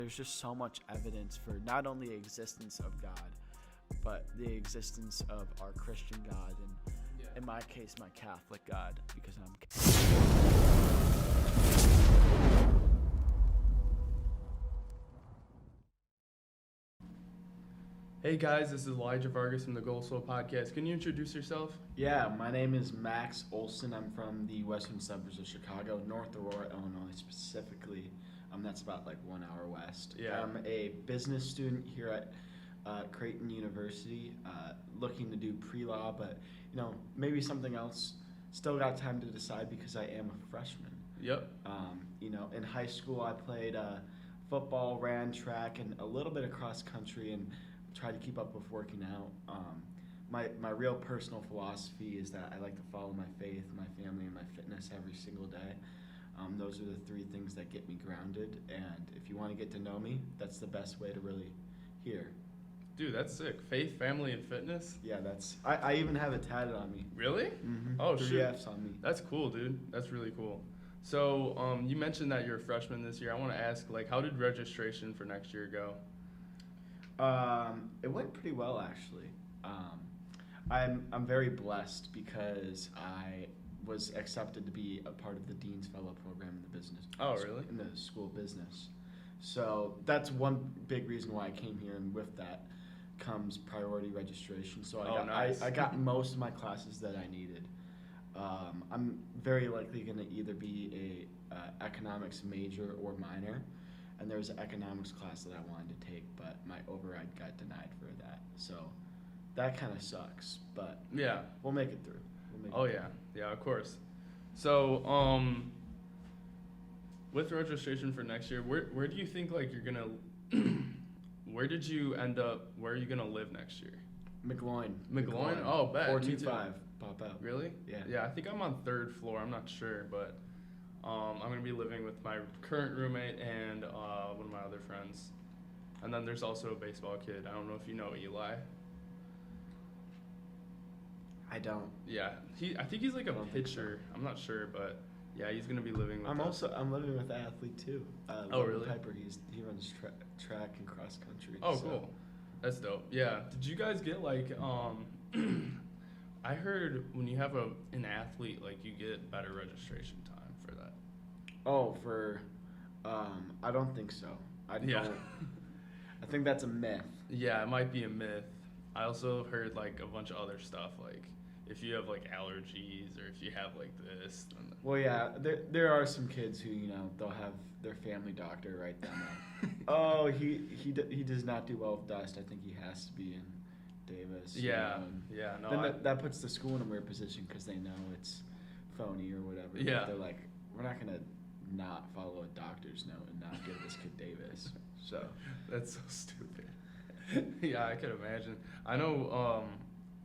There's just so much evidence for not only the existence of God, but the existence of our Christian God, and in my case, my Catholic God, because I'm Hey guys, this is Elijah Vargas from the Goal Soul Podcast. Can you introduce yourself? Yeah, my name is Max Olson. I'm from the western suburbs of Chicago, North Aurora, Illinois specifically. That's about like 1 hour west. Yeah. I'm a business student here at Creighton University, looking to do pre-law, but maybe something else. Still got time to decide because I am a freshman. Yep. In high school I played football, ran track, and a little bit of cross country, and tried to keep up with working out. My real personal philosophy is that I like to follow my faith, my family, and my fitness every single day. Those are the three things that get me grounded, and if you want to get to know me, that's the best way to really hear. Dude, that's sick. Faith, family, and fitness? Yeah, I even have it tatted on me. Really? Mm-hmm. Oh, 3 shoot. F's on me. That's cool, dude. That's really cool. So, you mentioned that you're a freshman this year. I want to ask, how did registration for next year go? It went pretty well, actually. I'm very blessed because I was accepted to be a part of the Dean's Fellow program in the business. Oh, really? In the school of business. So that's one big reason why I came here, and with that comes priority registration. So nice. I got most of my classes that I needed. I'm very likely going to either be a economics major or minor, and there was an economics class that I wanted to take, but my override got denied for that. So that kind of sucks, but Yeah. we'll make it through. Yeah, of course. So, with registration for next year, where do you think you're gonna? Where did you end up? Where are you gonna live next year? McGloin. Oh, bet. 425. Pop out. Really? Yeah. Yeah, I think I'm on 3rd floor. I'm not sure, but I'm gonna be living with my current roommate and one of my other friends, and then there's also a baseball kid. I don't know if you know Eli. I don't. Yeah, I think he's like a pitcher. I'm not sure, but yeah, he's gonna be living with us. I'm living with an athlete too. Oh, really? Piper. He runs track and cross country. Oh, so. Cool. That's dope. Yeah. Did you guys get I heard when you have an athlete, you get better registration time for that. Oh, I don't think so. I think that's a myth. Yeah, it might be a myth. I also heard a bunch of other stuff, if you have allergies or if you have this. Then well, yeah, there are some kids who they'll have their family doctor write them up. Oh, he does not do well with dust. I think he has to be in Davis. Yeah, no. Then that puts the school in a weird position because they know it's phony or whatever. Yeah. But they're like, we're not gonna not follow a doctor's note and not give this kid Davis. So that's so stupid. Yeah, I could imagine. I know.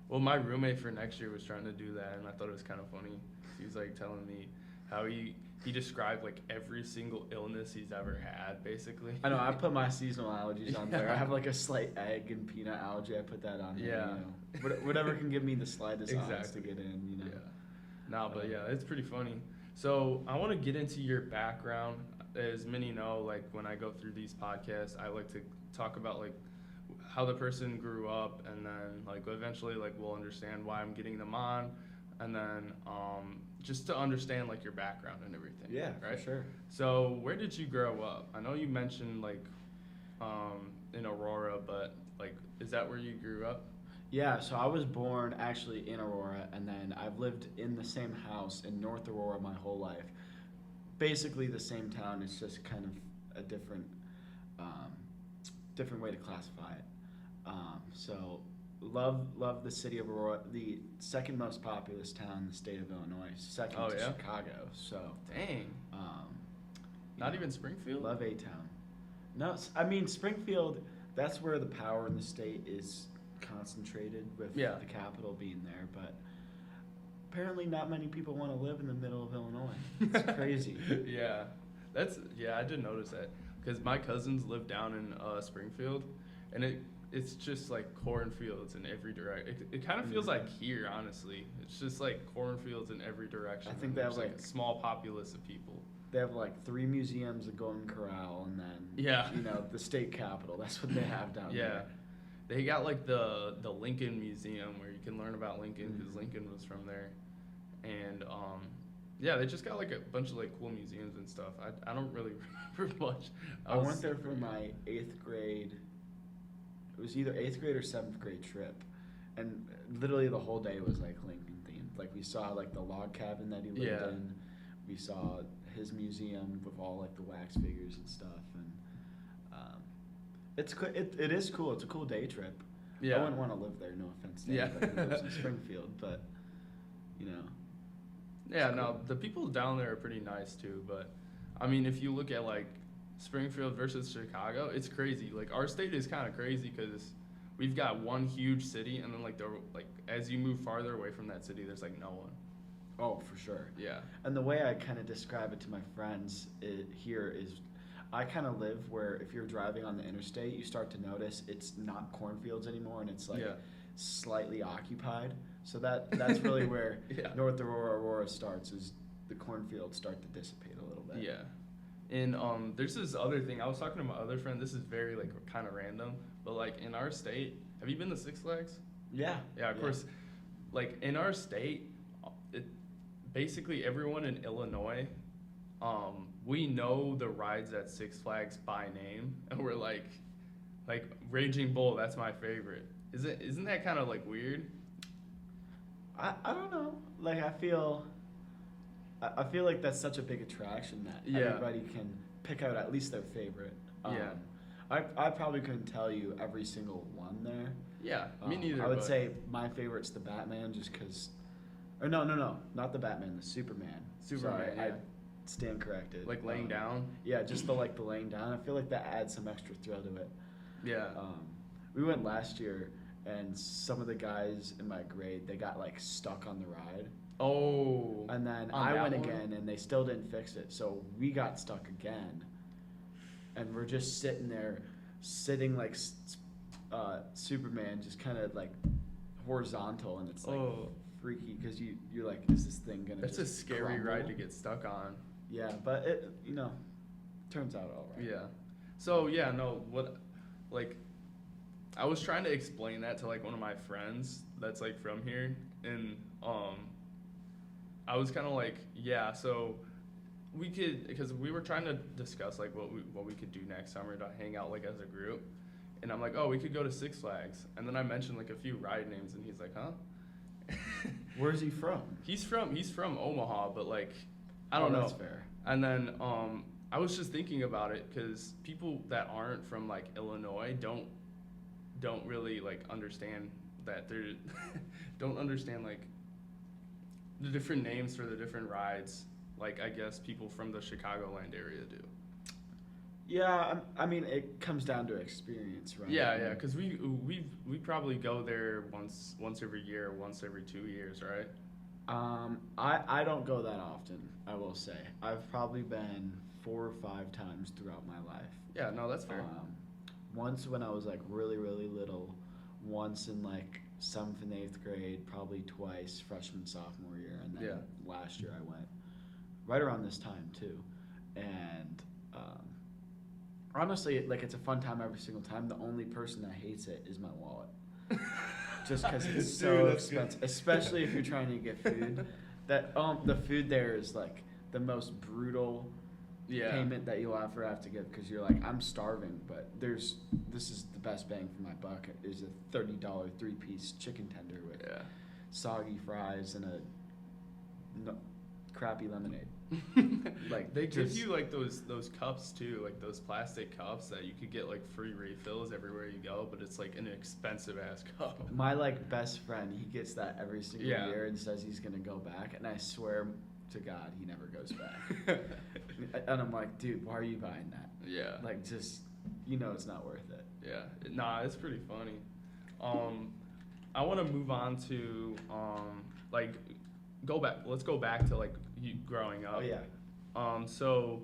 Well, my roommate for next year was trying to do that, and I thought it was kind of funny. He was telling me how he described every single illness he's ever had, basically. I know. I put my seasonal allergies on there. I have a slight egg and peanut allergy. I put that on there. Yeah. Whatever can give me the slightest exactly. odds to get in. Yeah. No, but yeah, it's pretty funny. So I want to get into your background. As many know, when I go through these podcasts, I like to talk about how the person grew up, and then eventually we'll understand why I'm getting them on, and then just to understand your background and everything. Yeah, right? For sure. So where did you grow up? I know you mentioned in Aurora, but is that where you grew up? Yeah, so I was born actually in Aurora, and then I've lived in the same house in North Aurora my whole life. Basically the same town, it's just kind of a different way to classify it. So love the city of Aurora, the second most populous town in the state of Illinois, second to Chicago. So dang. Not even Springfield? Love A-town. No, I mean Springfield, that's where the power in the state is concentrated with the capital being there, but apparently not many people want to live in the middle of Illinois. It's crazy. Yeah. I did notice that because my cousins live down in Springfield, and it's just cornfields in every direction. It kind of feels like here, honestly. It's just cornfields in every direction. I think they have a small populace of people. they have like 3 museums, a Golden Corral, and then you know, the state capitol. That's what they have down there. They got like the Lincoln Museum where you can learn about Lincoln because Lincoln was from there, and they just got like a bunch of like cool museums and stuff. I don't really remember much. I went there for my 8th grade. It was either 8th grade or 7th grade trip, and literally the whole day was like Lincoln themed. Like we saw like the log cabin that he lived in. We saw his museum with all like the wax figures and stuff, and it is cool. It's a cool day trip. I wouldn't want to live there. No offense to anybody who lives in Springfield, but you know. Yeah, no, the people down there are pretty nice too. But I mean, if you look at like Springfield versus Chicago, it's crazy. Like our state is kind of crazy because we've got one huge city, and then like as you move farther away from that city, there's like no one. Oh, for sure. Yeah. And the way I kind of describe it to my friends here is, I kind of live where if you're driving on the interstate, you start to notice it's not cornfields anymore, and it's like slightly occupied. So that's really where North Aurora starts, is the cornfields start to dissipate a little bit. Yeah. And there's this other thing. I was talking to my other friend. This is very like kind of random, but like in our state, have you been to Six Flags? Yeah. Yeah, of course. Like in our state, basically everyone in Illinois, we know the rides at Six Flags by name, and we're like Raging Bull. That's my favorite. Isn't that kind of like weird? I don't know. Like I feel like that's such a big attraction that everybody can pick out at least their favorite. I probably couldn't tell you every single one there. Yeah, me neither. I would say my favorite's the Batman, just because. Or no, not the Batman, the Superman. Sorry, I stand corrected. Like laying down? Yeah, just the laying down. I feel like that adds some extra thrill to it. Yeah. We went last year, and some of the guys in my grade, they got like stuck on the ride. Oh. And then I went again, and they still didn't fix it. So we got stuck again. And we're just sitting like Superman, just kind of like horizontal, and it's like freaky because you're like, is this thing gonna? That's a scary ride to get stuck on. Yeah, but it turns out all right. Yeah. So I was trying to explain that to like one of my friends that's like from here, and I was kind of like, yeah, so we could, because we were trying to discuss like what we could do next summer to hang out like as a group, and I'm like, oh, we could go to Six Flags, and then I mentioned like a few ride names, and he's like, huh? Where's he from? He's from Omaha, but like I don't know. That's fair. And then I was just thinking about it because people that aren't from like Illinois don't really like understand that they're don't understand like the different names for the different rides. Like I guess people from the Chicagoland area do. Yeah, I mean it comes down to experience, right? Yeah, because we probably go there once every year, once every 2 years, right? I don't go that often, I will say. I've probably been 4 or 5 times throughout my life. Yeah, no, that's fair. Once when I was like really, really little, once in like 7th and 8th grade, probably twice freshman, sophomore year, and then last year I went right around this time too. And honestly, like it's a fun time every single time. The only person that hates it is my wallet. Just because it's so expensive, especially if you're trying to get food. That the food there is like the most brutal payment that you'll ever have to give, because you're like, I'm starving, but this is the best bang for my buck. Is a $30 3-piece chicken tender with soggy fries and a crappy lemonade. Like they give you like those cups too, like those plastic cups that you could get like free refills everywhere you go, but it's like an expensive ass cup. My like best friend, he gets that every single year and says he's gonna go back, and I swear to God he never goes back. And I'm like, dude, why are you buying that? Yeah, like just it's not worth it. Yeah, nah, it's pretty funny. I want to move on to like let's go back to like you growing up. Oh yeah. So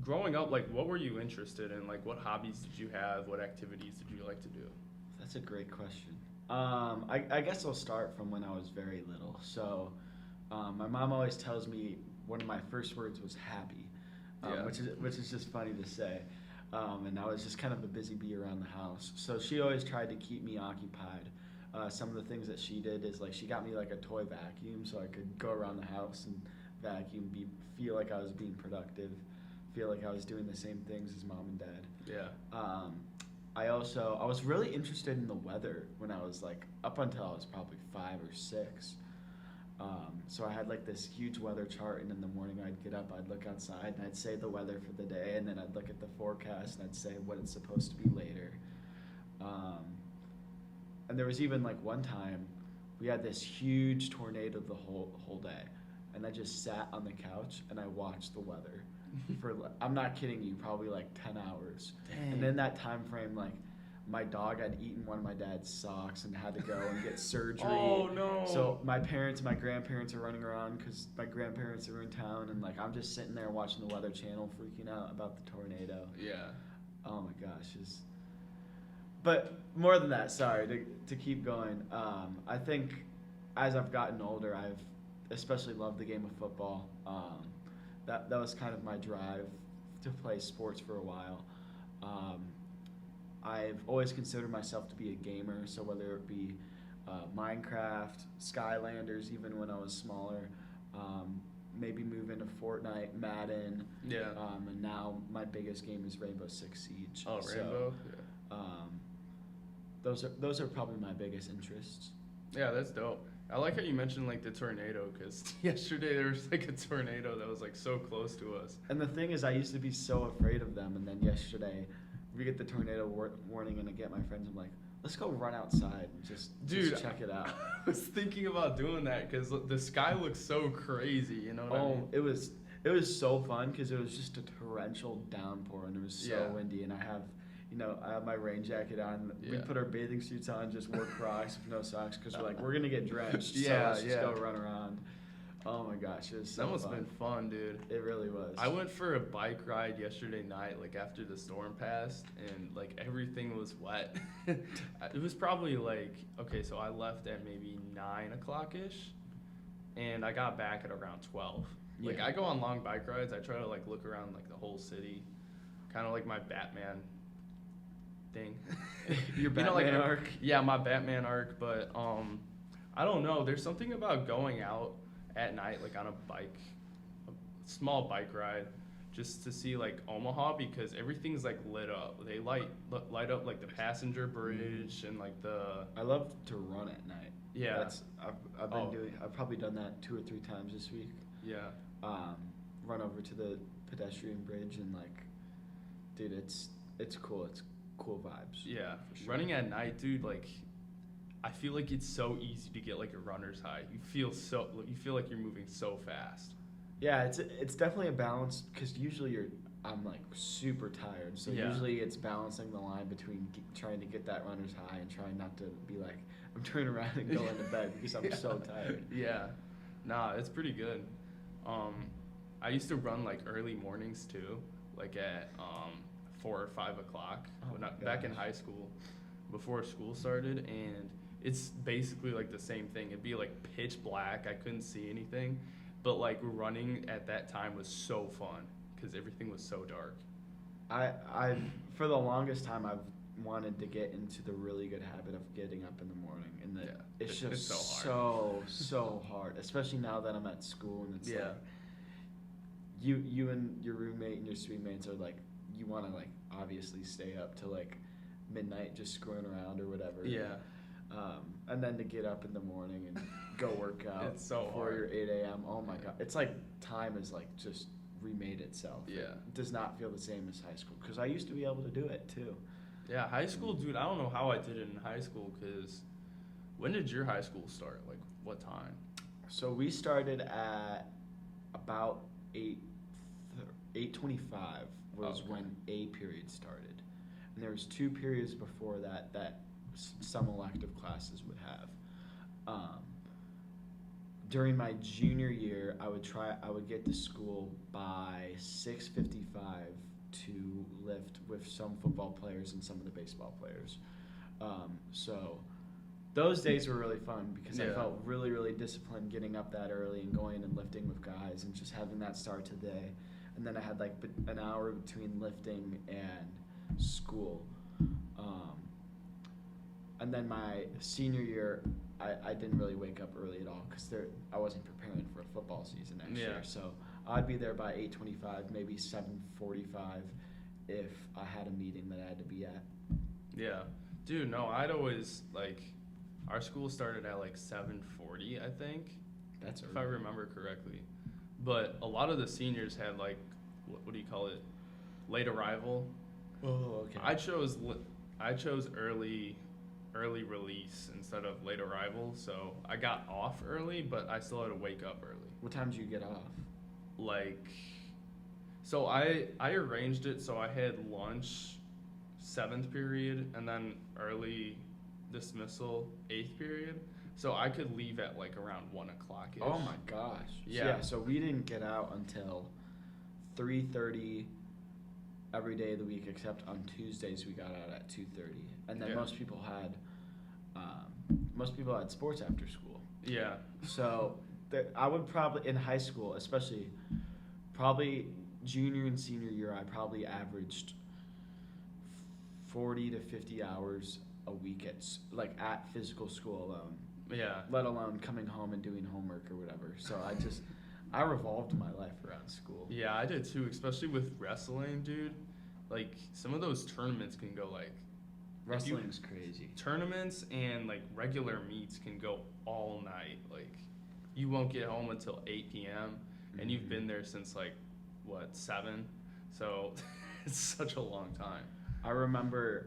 growing up, like what were you interested in? Like what hobbies did you have? What activities did you like to do? That's a great question. I guess I'll start from when I was very little. So my mom always tells me one of my first words was happy. Yeah. which is just funny to say. And I was just kind of a busy bee around the house. So she always tried to keep me occupied. Some of the things that she did is like she got me like a toy vacuum so I could go around the house and vacuum, feel like I was being productive, feel like I was doing the same things as mom and dad. Yeah. I was really interested in the weather when I was like up until I was probably 5 or 6. So I had like this huge weather chart, and in the morning I'd get up, I'd look outside, and I'd say the weather for the day, and then I'd look at the forecast, and I'd say what it's supposed to be later. And there was even like one time we had this huge tornado the whole day, and I just sat on the couch and I watched the weather for I'm not kidding you, probably like 10 hours. Dang. And in that time frame, like my dog had eaten one of my dad's socks and had to go and get surgery. Oh no. So my parents, my grandparents are running around because my grandparents are in town, and like I'm just sitting there watching the Weather Channel, freaking out about the tornado. Yeah. Oh my gosh, but more than that, sorry to keep going. I think as I've gotten older, I've especially loved the game of football. That was kind of my drive to play sports for a while. I've always considered myself to be a gamer, so whether it be Minecraft, Skylanders, even when I was smaller, maybe move into Fortnite, Madden. Yeah. And now my biggest game is Rainbow Six Siege. Oh, Rainbow. Yeah. Those are probably my biggest interests. Yeah, that's dope. I like how you mentioned like the tornado, because yesterday there was like a tornado that was like so close to us. And the thing is, I used to be so afraid of them, and then yesterday we get the tornado warning, and I get my friends. I'm like, let's go run outside and just check it out. I was thinking about doing that because the sky looks so crazy. You know what I mean? It was so fun because it was just a torrential downpour, and it was so windy, and I have my rain jacket on. We put our bathing suits on, just wore Crocs with no socks because we're like, we're going to get drenched. So let's just go run around. Oh my gosh, it was so fun. That must have been fun, dude. It really was. I went for a bike ride yesterday night, like after the storm passed, and like everything was wet. It was probably like, okay, so I left at maybe 9 o'clock-ish, and I got back at around 12. Like I go on long bike rides, I try to like look around like the whole city, kind of like my Batman thing. Your Batman arc? Yeah, my Batman arc, but I don't know, there's something about going out at night, like on a small bike ride, just to see like Omaha, because everything's like lit up. They light up like the passenger bridge and like the. I love to run at night. Yeah, I've probably done that 2 or 3 times this week. Yeah. Run over to the pedestrian bridge and like, dude, it's cool. It's cool vibes. Yeah, for sure. Running at night, dude, like. I feel like it's so easy to get like a runner's high. You feel like you're moving so fast. Yeah, it's definitely a balance, because usually I'm like super tired, so usually it's balancing the line between trying to get that runner's high and trying not to be like I'm turning around and going to bed because I'm so tired. Yeah, nah, it's pretty good. I used to run like early mornings too, like at 4 or 5 o'clock back in high school, before school started, and it's basically like the same thing. It'd be like pitch black. I couldn't see anything. But like running at that time was so fun because everything was so dark. I for the longest time I've wanted to get into the really good habit of getting up in the morning, and it's just so hard, especially now that I'm at school, and it's like you and your roommate and your suite mates are like, you want to like obviously stay up till like midnight just screwing around or whatever. Yeah. And then to get up in the morning and go work out it's so before hard. your 8 a.m. Oh my God. It's like time is like just remade itself. Yeah. It does not feel the same as high school, because I used to be able to do it too. Yeah, high school, dude, I don't know how I did it in high school, because when did your high school start? Like, what time? So we started at about 8:25 was when A period started. And there was 2 periods before that some elective classes would have. During my junior year, I would get to school by 6:55 to lift with some football players and some of the baseball players. So those days were really fun because I felt really, really disciplined getting up that early and going and lifting with guys and just having that start to the day. and then I had like an hour between lifting and school. And then my senior year, I didn't really wake up early at all because I wasn't preparing for a football season next year. So I'd be there by 8:25, maybe 7:45 if I had a meeting that I had to be at. Yeah. Dude, no, I'd always, like, our school started at like 7:40, I think. That's if I remember correctly. But a lot of the seniors had like, what do you call it? Late arrival. Oh, okay. I chose early release instead of late arrival, so I got off early, but I still had to wake up early. What time did you get off? Like, so I arranged it so I had lunch 7th period and then early dismissal 8th period, so I could leave at like around 1 o'clock-ish. Oh my gosh. Yeah. So we didn't get out until 3:30 every day of the week, except on Tuesdays we got out at 2:30, and then most people had sports after school. Yeah. So I would probably, in high school especially, probably junior and senior year, I probably averaged 40 to 50 hours a week at physical school alone. Yeah. Let alone coming home and doing homework or whatever. So I revolved my life around school. Yeah, I did too, especially with wrestling, dude. Like, some of those tournaments can go like... Wrestling's crazy. Tournaments and like regular meets can go all night. Like, you won't get home until 8 p.m. and you've been there since like, 7? So it's such a long time. I remember,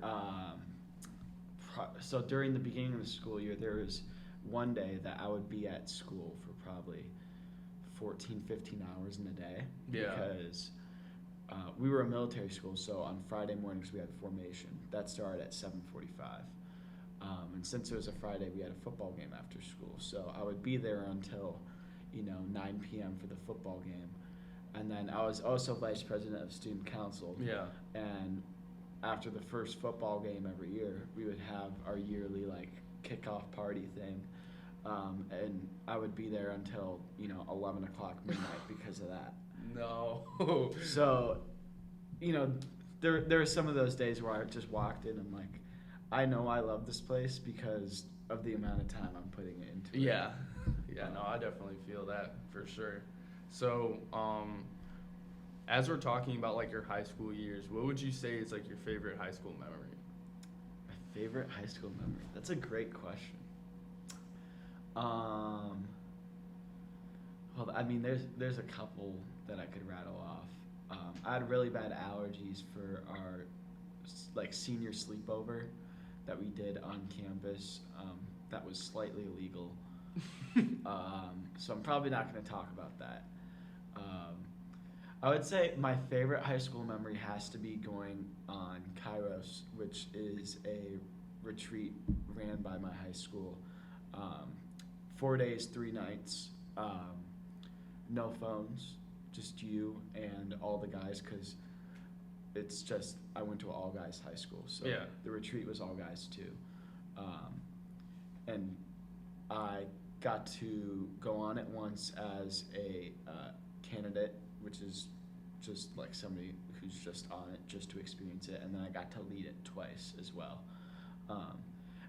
so during the beginning of the school year, there was one day that I would be at school for probably 14, 15 hours in a day. Yeah. Because we were a military school, so on Friday mornings we had formation. That started at 7:45. And since it was a Friday, we had a football game after school. So I would be there until, 9 p.m. for the football game. And then I was also vice president of student council. Yeah. And after the first football game every year, we would have our yearly kickoff party thing. And I would be there until 11 o'clock midnight because of that. No. So, there are some of those days where I just walked in and I know I love this place because of the amount of time I'm putting into it. Yeah. Yeah, no, I definitely feel that for sure. So, as we're talking about your high school years, what would you say is your favorite high school memory? My favorite high school memory? That's a great question. Well, I mean, there's a couple that I could rattle off. I had really bad allergies for our senior sleepover that we did on campus. That was slightly illegal. So I'm probably not going to talk about that. I would say my favorite high school memory has to be going on Kairos, which is a retreat ran by my high school. 4 days, 3 nights, no phones, just you and all the guys, because it's just, I went to an all-guys high school, so yeah. The retreat was all guys too. And I got to go on it once as a candidate, which is just somebody who's just on it just to experience it, and then I got to lead it twice as well.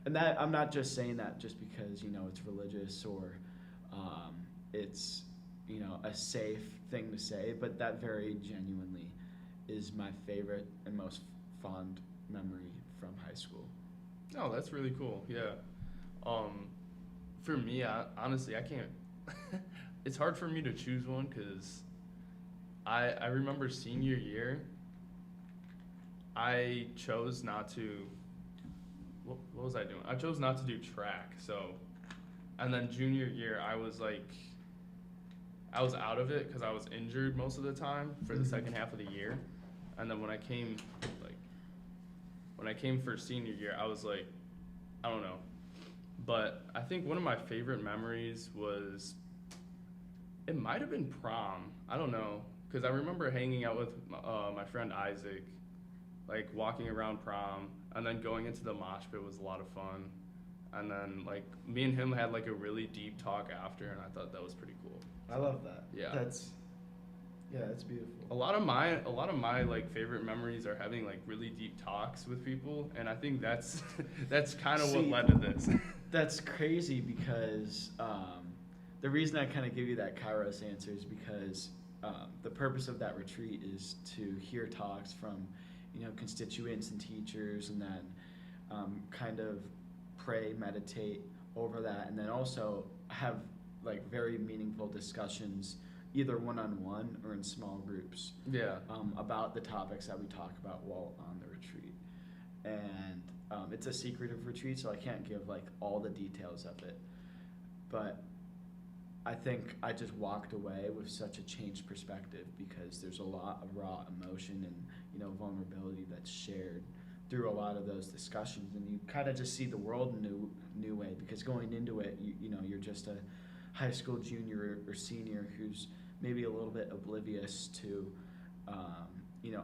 And that, I'm not just saying that just because it's religious or it's a safe thing to say, but that very genuinely is my favorite and most fond memory from high school. Oh, that's really cool. Yeah. For me, honestly, I can't. It's hard for me to choose one because I remember senior year, I chose not to. What was I doing? I chose not to do track. So, and then junior year, I was out of it because I was injured most of the time for the second half of the year. And then when I came for senior year, I was I don't know. But I think one of my favorite memories was, it might have been prom. I don't know. Because I remember hanging out with my friend Isaac, walking around prom, and then going into the mosh pit was a lot of fun. And then, me and him had, a really deep talk after, and I thought that was pretty cool. I love that. Yeah. Yeah, that's beautiful. A lot of my like favorite memories are having like really deep talks with people, and I think that's that's kind of what See, led to this. That's crazy because the reason I kind of give you that Kairos answer is because the purpose of that retreat is to hear talks from, constituents and teachers, and then kind of pray, meditate over that, and then also have like very meaningful discussions, either one-on-one or in small groups, Yeah. about the topics that we talk about while on the retreat. And it's a secretive retreat, so I can't give like all the details of it. But I think I just walked away with such a changed perspective because there's a lot of raw emotion and vulnerability that's shared through a lot of those discussions, and you kind of just see the world in a new way, because going into it, you're just a high school junior or senior who's maybe a little bit oblivious to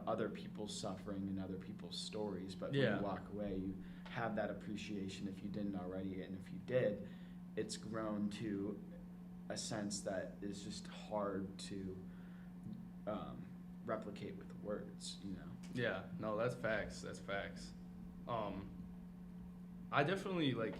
other people's suffering and other people's stories. But when you walk away, you have that appreciation if you didn't already, and if you did, it's grown to a sense that is just hard to replicate with words. Yeah, no, that's facts. That's facts. I definitely like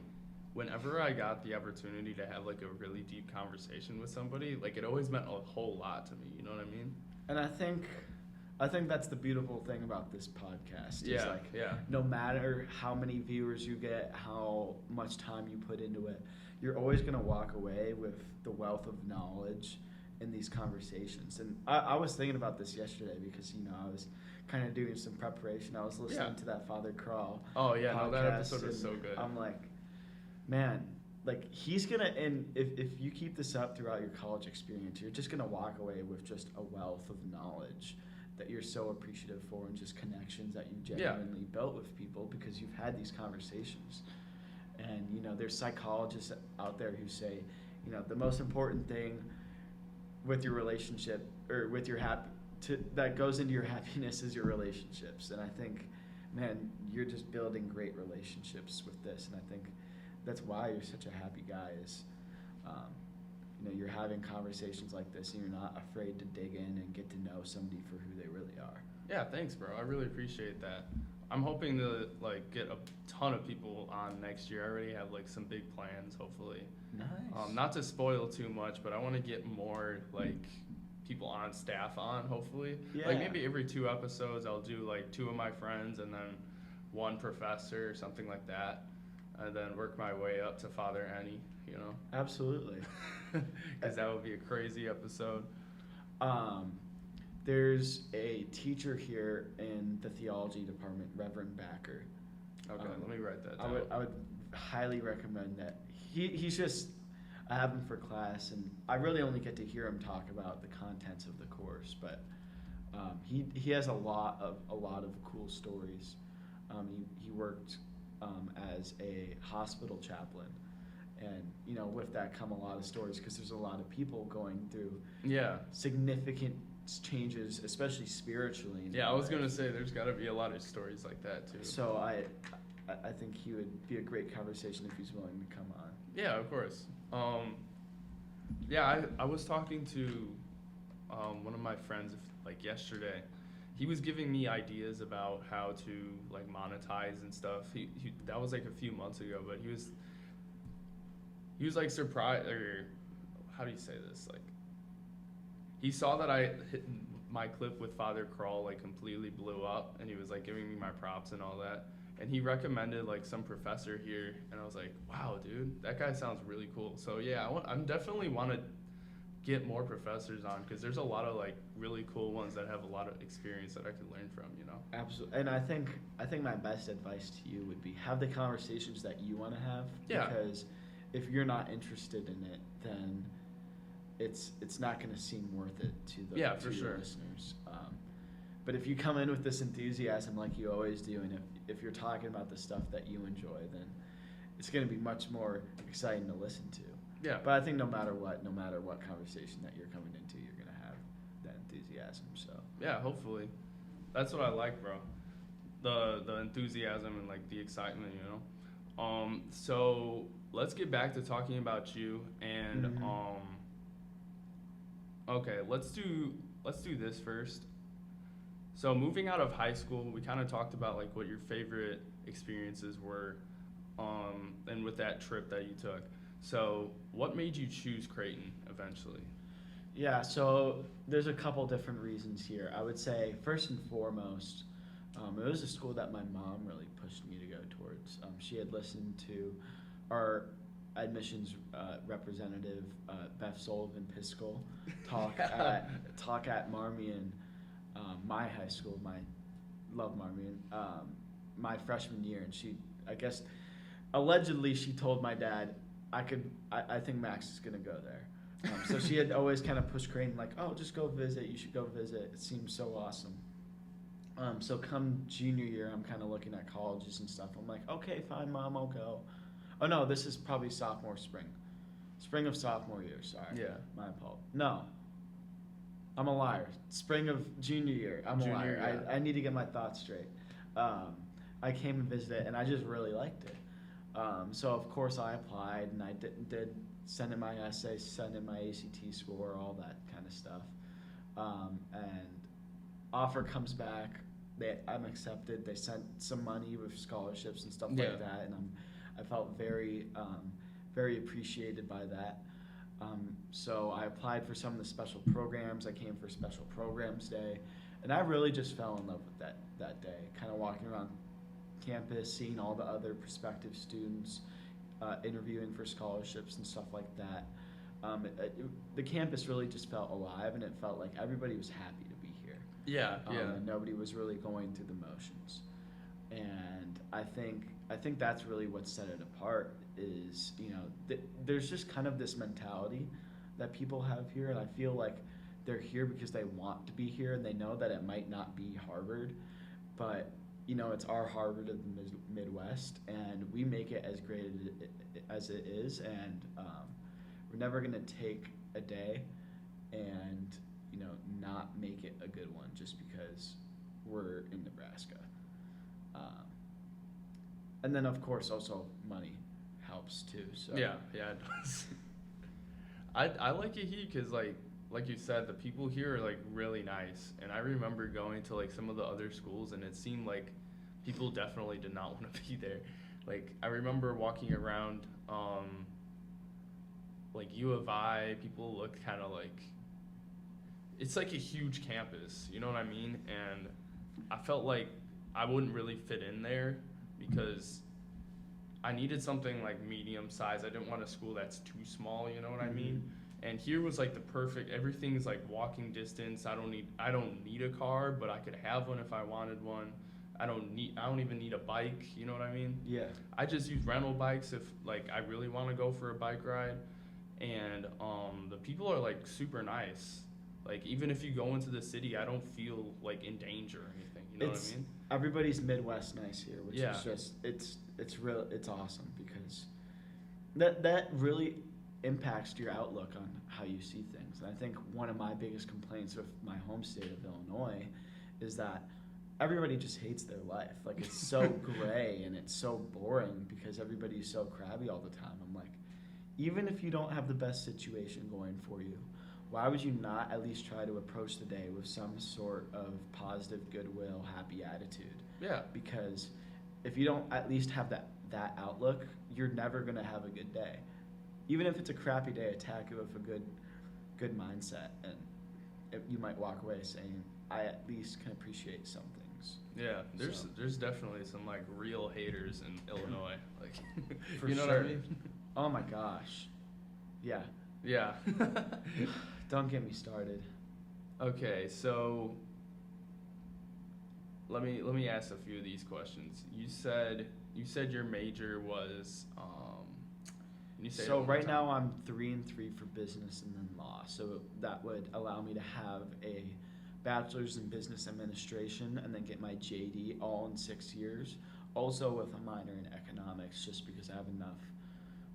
whenever I got the opportunity to have like a really deep conversation with somebody, like it always meant a whole lot to me. You know what I mean? And I think that's the beautiful thing about this podcast. Yeah, no matter how many viewers you get, how much time you put into it, you're always going to walk away with the wealth of knowledge in these conversations. And I was thinking about this yesterday because, I was kind of doing some preparation. I was listening to that Father Crawl podcast, no, that episode was so good. I'm like, man, like he's going to, and if you keep this up throughout your college experience, you're just going to walk away with just a wealth of knowledge that you're so appreciative for, and just connections that you genuinely built with people because you've had these conversations. And, there's psychologists out there who say, the most important thing with your relationship or with your that goes into your happiness is your relationships. And I think, man, you're just building great relationships with this. And I think that's why you're such a happy guy is, you're having conversations like this and you're not afraid to dig in and get to know somebody for who they really are. Yeah, thanks, bro. I really appreciate that. I'm hoping to like get a ton of people on next year. I already have like some big plans, hopefully. Nice. Not to spoil too much, but I want to get more like people on staff on, hopefully. Yeah. Like maybe every 2 episodes I'll do like 2 of my friends and then 1 professor or something like that, and then work my way up to Father Annie, Absolutely. Because that would be a crazy episode. There's a teacher here in the theology department, Reverend Backer. Okay, let me write that down. I would highly recommend that. He's just, I have him for class, and I really only get to hear him talk about the contents of the course, but he has a lot of cool stories. He worked as a hospital chaplain, and with that come a lot of stories because there's a lot of people going through significant changes, especially spiritually. Yeah, I was gonna say there's got to be a lot of stories like that too. So I think he would be a great conversation if he's willing to come on. Yeah, of course. I was talking to one of my friends like yesterday. He was giving me ideas about how to like monetize and stuff. He that was like a few months ago, but he was like surprised, or how do you say this? Like he saw that I hit my clip with Father Crawl like completely blew up, and he was like giving me my props and all that. And he recommended like some professor here, and I was like, wow, dude, that guy sounds really cool. So yeah, I'm definitely want to get more professors on because there's a lot of like really cool ones that have a lot of experience that I could learn from. Absolutely. And I think my best advice to you would be have the conversations that you want to have. Yeah. Because if you're not interested in it, then it's not going to seem worth it to the sure. listeners. But if you come in with this enthusiasm like you always do, and if you're talking about the stuff that you enjoy, then it's going to be much more exciting to listen to. Yeah. But I think no matter what conversation that you're coming into, you're going to have that enthusiasm. So yeah, hopefully. That's what I like, bro. The enthusiasm and like the excitement, So let's get back to talking about you and okay, let's do let's do this first. So moving out of high school, we kind of talked about like what your favorite experiences were, and with that trip that you took. So what made you choose Creighton eventually? Yeah, so there's a couple different reasons here. I would say first and foremost, it was a school that my mom really pushed me to go towards. She had listened to our admissions representative, Beth Sullivan Piskel, talk at Marmion, my high school. My love Marmion, my freshman year, and she, I guess, allegedly she told my dad, I think Max is gonna go there. So she had always kind of pushed Creighton, like, oh, just go visit. You should go visit. It seems so awesome. So come junior year, I'm kind of looking at colleges and stuff. I'm like, okay, fine, Mom, I'll go. Oh, no, this is probably spring of sophomore year, sorry. Yeah. My fault. No, I'm a liar. Spring of junior year, I'm a liar. Yeah. I need to get my thoughts straight. I came and visited, and I just really liked it. So, of course, I applied, and I did send in my essay, send in my ACT score, all that kind of stuff. And offer comes back. I'm accepted. They sent some money with scholarships and stuff like that, and I felt very, very appreciated by that. So I applied for some of the special programs. I came for Special Programs Day, and I really just fell in love with that day. Kind of walking around campus, seeing all the other prospective students, interviewing for scholarships and stuff like that. The campus really just felt alive, and it felt like everybody was happy to be here. Yeah, And nobody was really going through the motions. And I think that's really what set it apart is, there's just kind of this mentality that people have here, and I feel like they're here because they want to be here, and they know that it might not be Harvard, but it's our Harvard of the Midwest, and we make it as great as it is, and we're never going to take a day and not make it a good one just because we're in Nebraska. And then of course also money helps too. So yeah, it does. I like it here because like you said, the people here are like really nice, and I remember going to like some of the other schools, and it seemed like people definitely did not want to be there. Like I remember walking around like U of I, people look kind of like, it's like a huge campus, you know what I mean? And I felt like I wouldn't really fit in there because I needed something like medium size. I didn't want a school that's too small, you know what I mean? And here was like the perfect, everything's like walking distance. I don't need a car, but I could have one if I wanted one. I don't even need a bike, you know what I mean? Yeah. I just use rental bikes if like I really want to go for a bike ride. And the people are like super nice. Like even if you go into the city, I don't feel like in danger or anything, you know what I mean? Everybody's Midwest nice here, which is just it's awesome because that really impacts your outlook on how you see things. And I think one of my biggest complaints with my home state of Illinois is that everybody just hates their life. Like it's so gray and it's so boring because everybody's so crabby all the time. I'm like, even if you don't have the best situation going for you, why would you not at least try to approach the day with some sort of positive goodwill, happy attitude? Yeah. Because if you don't at least have that outlook, you're never going to have a good day. Even if it's a crappy day, attack it with a good mindset, and you might walk away saying, I at least can appreciate some things. Yeah, there's definitely some like real haters in Illinois, like For you know sure. what I mean? Oh my gosh. Yeah. Yeah. Don't get me started. Okay, so let me ask a few of these questions. You said your major was So right now I'm 3 and 3 for business and then law. So that would allow me to have a bachelor's in business administration and then get my JD all in 6 years. Also with a minor in economics, just because I have enough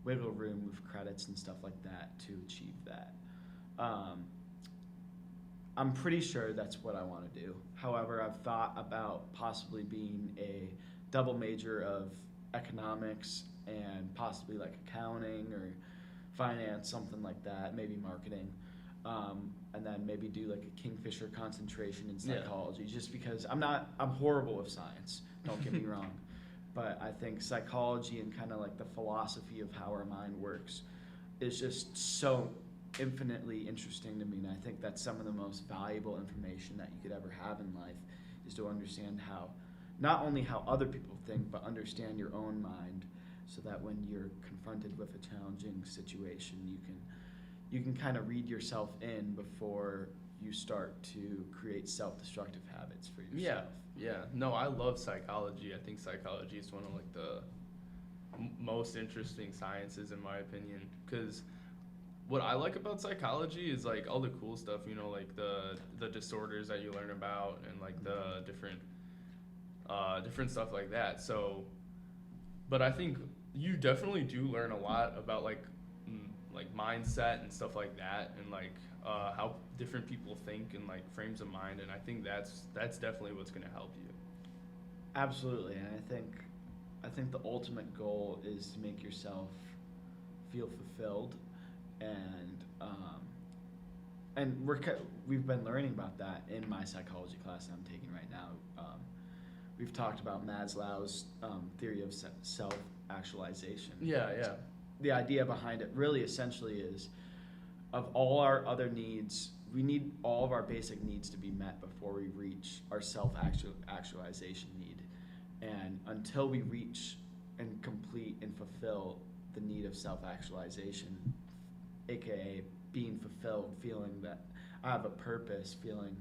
wiggle room with credits and stuff like that to achieve that. I'm pretty sure that's what I want to do. However, I've thought about possibly being a double major of economics and possibly like accounting or finance, something like that, maybe marketing. and then maybe do like a Kingfisher concentration in psychology, just because I'm horrible with science, don't get me wrong, but I think psychology and kind of like the philosophy of how our mind works is just so infinitely interesting to me, and I think that's some of the most valuable information that you could ever have in life, is to understand how, not only how other people think, but understand your own mind, so that when you're confronted with a challenging situation, you can kind of read yourself in before you start to create self-destructive habits for yourself. Yeah. No, I love psychology. I think psychology is one of like the most interesting sciences in my opinion, because what I like about psychology is like all the cool stuff, you know, like the disorders that you learn about, and like the different stuff like that. So, but I think you definitely do learn a lot about like mindset and stuff like that, and like how different people think and like frames of mind, and I think that's definitely what's going to help you. Absolutely, and I think the ultimate goal is to make yourself feel fulfilled, and we've been learning about that in my psychology class that I'm taking right now. We've talked about Maslow's theory of self-actualization. Yeah. The idea behind it really essentially is, of all our other needs, we need all of our basic needs to be met before we reach our self-actualization need. And until we reach and complete and fulfill the need of self-actualization, aka being fulfilled, feeling that I have a purpose, feeling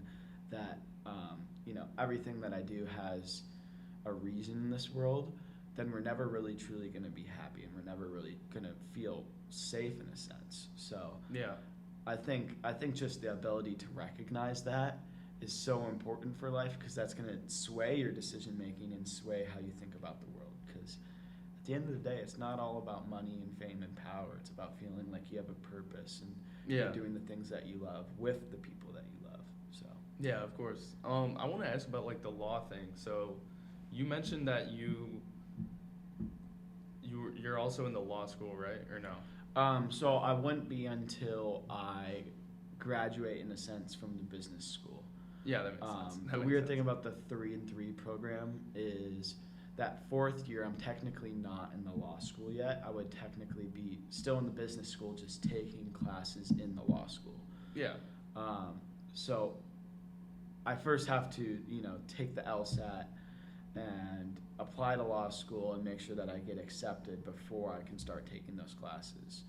that everything that I do has a reason in this world, then we're never really truly going to be happy, and we're never really going to feel safe in a sense. So yeah, I think just the ability to recognize that is so important for life, because that's going to sway your decision making and sway how you think about the world. Because at the end of the day, it's not all about money and fame and power. It's about feeling like you have a purpose, and you're doing the things that you love with the people that you love. So yeah, of course. I want to ask about like the law thing. So you mentioned that you're also in the law school, right? Or no? So I wouldn't be until I graduate, in a sense, from the business school. Yeah, that makes sense. The weird thing about the 3-3 program is that fourth year, I'm technically not in the law school yet. I would technically be still in the business school, just taking classes in the law school. Yeah. So I first have to, take the LSAT and apply to law school and make sure that I get accepted before I can start taking those classes.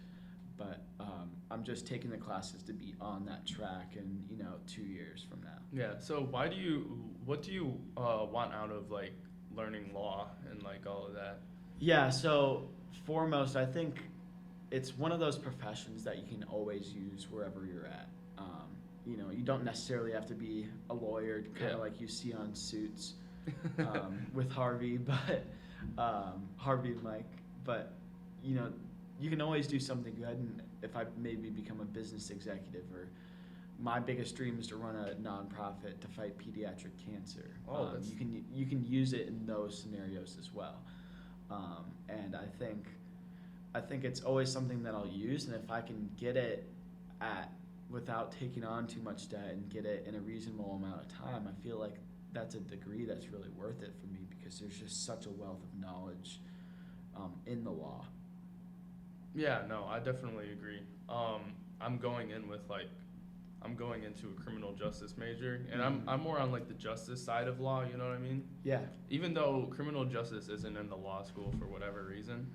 But I'm just taking the classes to be on that track in 2 years from now. Yeah. So what do you want out of like learning law and like all of that? Yeah. So foremost, I think it's one of those professions that you can always use wherever you're at. You don't necessarily have to be a lawyer, kind of like you see on Suits with Harvey, but Harvey and Mike. But you can always do something good. And if I maybe become a business executive, or my biggest dream is to run a nonprofit to fight pediatric cancer. You can use it in those scenarios as well. And I think it's always something that I'll use, and if I can get it without taking on too much debt and get it in a reasonable amount of time, I feel like that's a degree that's really worth it for me, because there's just such a wealth of knowledge in the law. Yeah, no, I definitely agree. I'm going into a criminal justice major, and I'm more on like the justice side of law, you know what I mean? Yeah. Even though criminal justice isn't in the law school for whatever reason,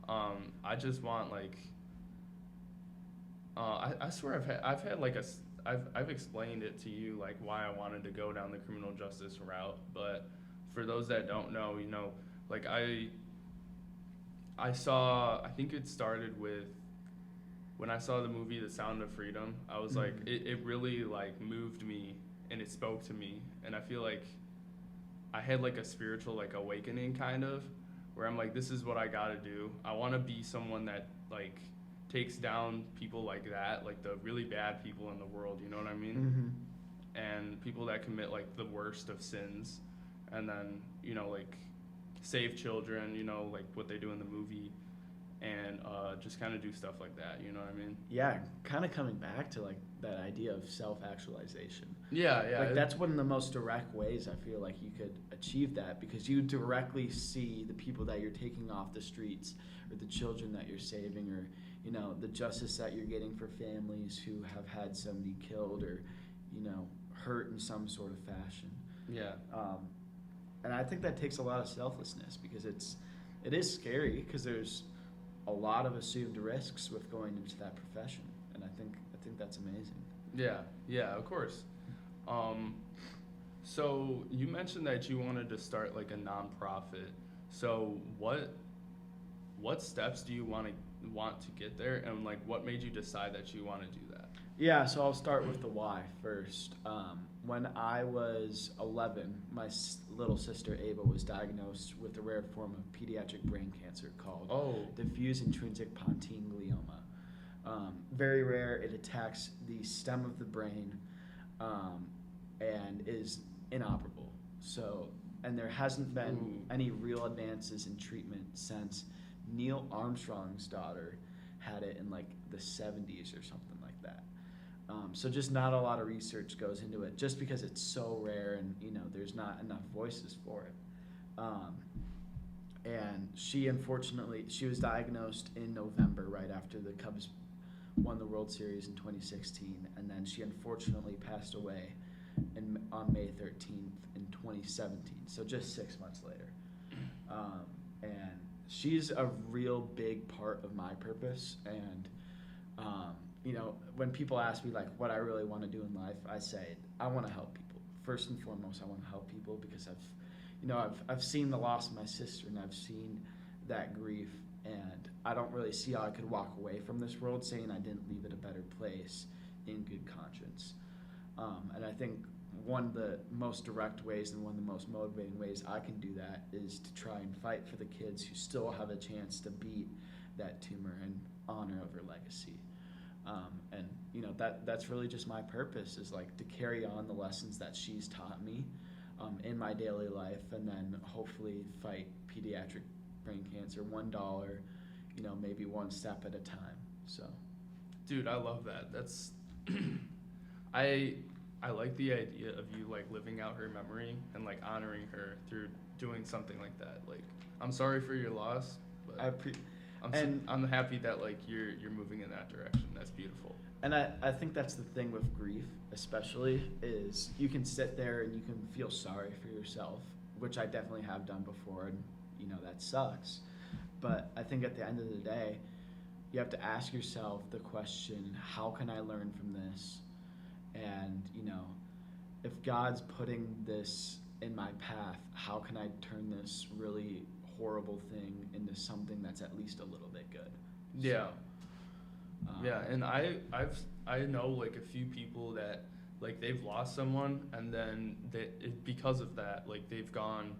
I just want like I swear I've explained it to you, like why I wanted to go down the criminal justice route, but for those that don't know, like I think it started with when I saw the movie The Sound of Freedom. I was like, it really like moved me, and it spoke to me, and I feel like I had like a spiritual like awakening, kind of, where I'm like, this is what I gotta do. I want to be someone that like takes down people like that, like the really bad people in the world, you know what I mean? And people that commit like the worst of sins, and then like save children, like what they do in the movie. and just kind of do stuff like that. You know what I mean? Yeah, kind of coming back to like that idea of self-actualization. Yeah. Like that's one of the most direct ways I feel like you could achieve that, because you directly see the people that you're taking off the streets, or the children that you're saving, or the justice that you're getting for families who have had somebody killed or hurt in some sort of fashion. Yeah. And I think that takes a lot of selflessness, because it is scary, because there's a lot of assumed risks with going into that profession, and I think that's amazing. Yeah, of course. So you mentioned that you wanted to start like a nonprofit. So what steps do you want to get there, and like what made you decide that you want to do that? Yeah, so I'll start with the why first. When I was 11, my little sister Ava was diagnosed with a rare form of pediatric brain cancer called diffuse intrinsic pontine glioma. Very rare. It attacks the stem of the brain and is inoperable. So, and there hasn't been any real advances in treatment since Neil Armstrong's daughter had it in like the 70s or something like that. So just not a lot of research goes into it, just because it's so rare, and there's not enough voices for it. And she was diagnosed in November, right after the Cubs won the World Series in 2016, and then she unfortunately passed away on May 13th in 2017, so just 6 months later. And she's a real big part of my purpose, and when people ask me like what I really want to do in life, I say I want to help people. First and foremost, I want to help people because I've seen the loss of my sister, and I've seen that grief, and I don't really see how I could walk away from this world saying I didn't leave it a better place in good conscience. And I think one of the most direct ways and one of the most motivating ways I can do that is to try and fight for the kids who still have a chance to beat that tumor and honor of her legacy. And that's really just my purpose, is like to carry on the lessons that she's taught me in my daily life, and then hopefully fight pediatric brain cancer $1, maybe one step at a time. So, dude, I love that. That's I like the idea of you like living out her memory and like honoring her through doing something like that. Like, I'm sorry for your loss, but I'm happy that like you're moving in that direction. That's beautiful. And I think that's the thing with grief, especially, is you can sit there and you can feel sorry for yourself, which I definitely have done before, and that sucks. But I think at the end of the day, you have to ask yourself the question, how can I learn from this? And if God's putting this in my path, how can I turn this really horrible thing into something that's at least a little bit good? Yeah. Yeah, and I know like a few people that like they've lost someone, and then because of that, like they've gone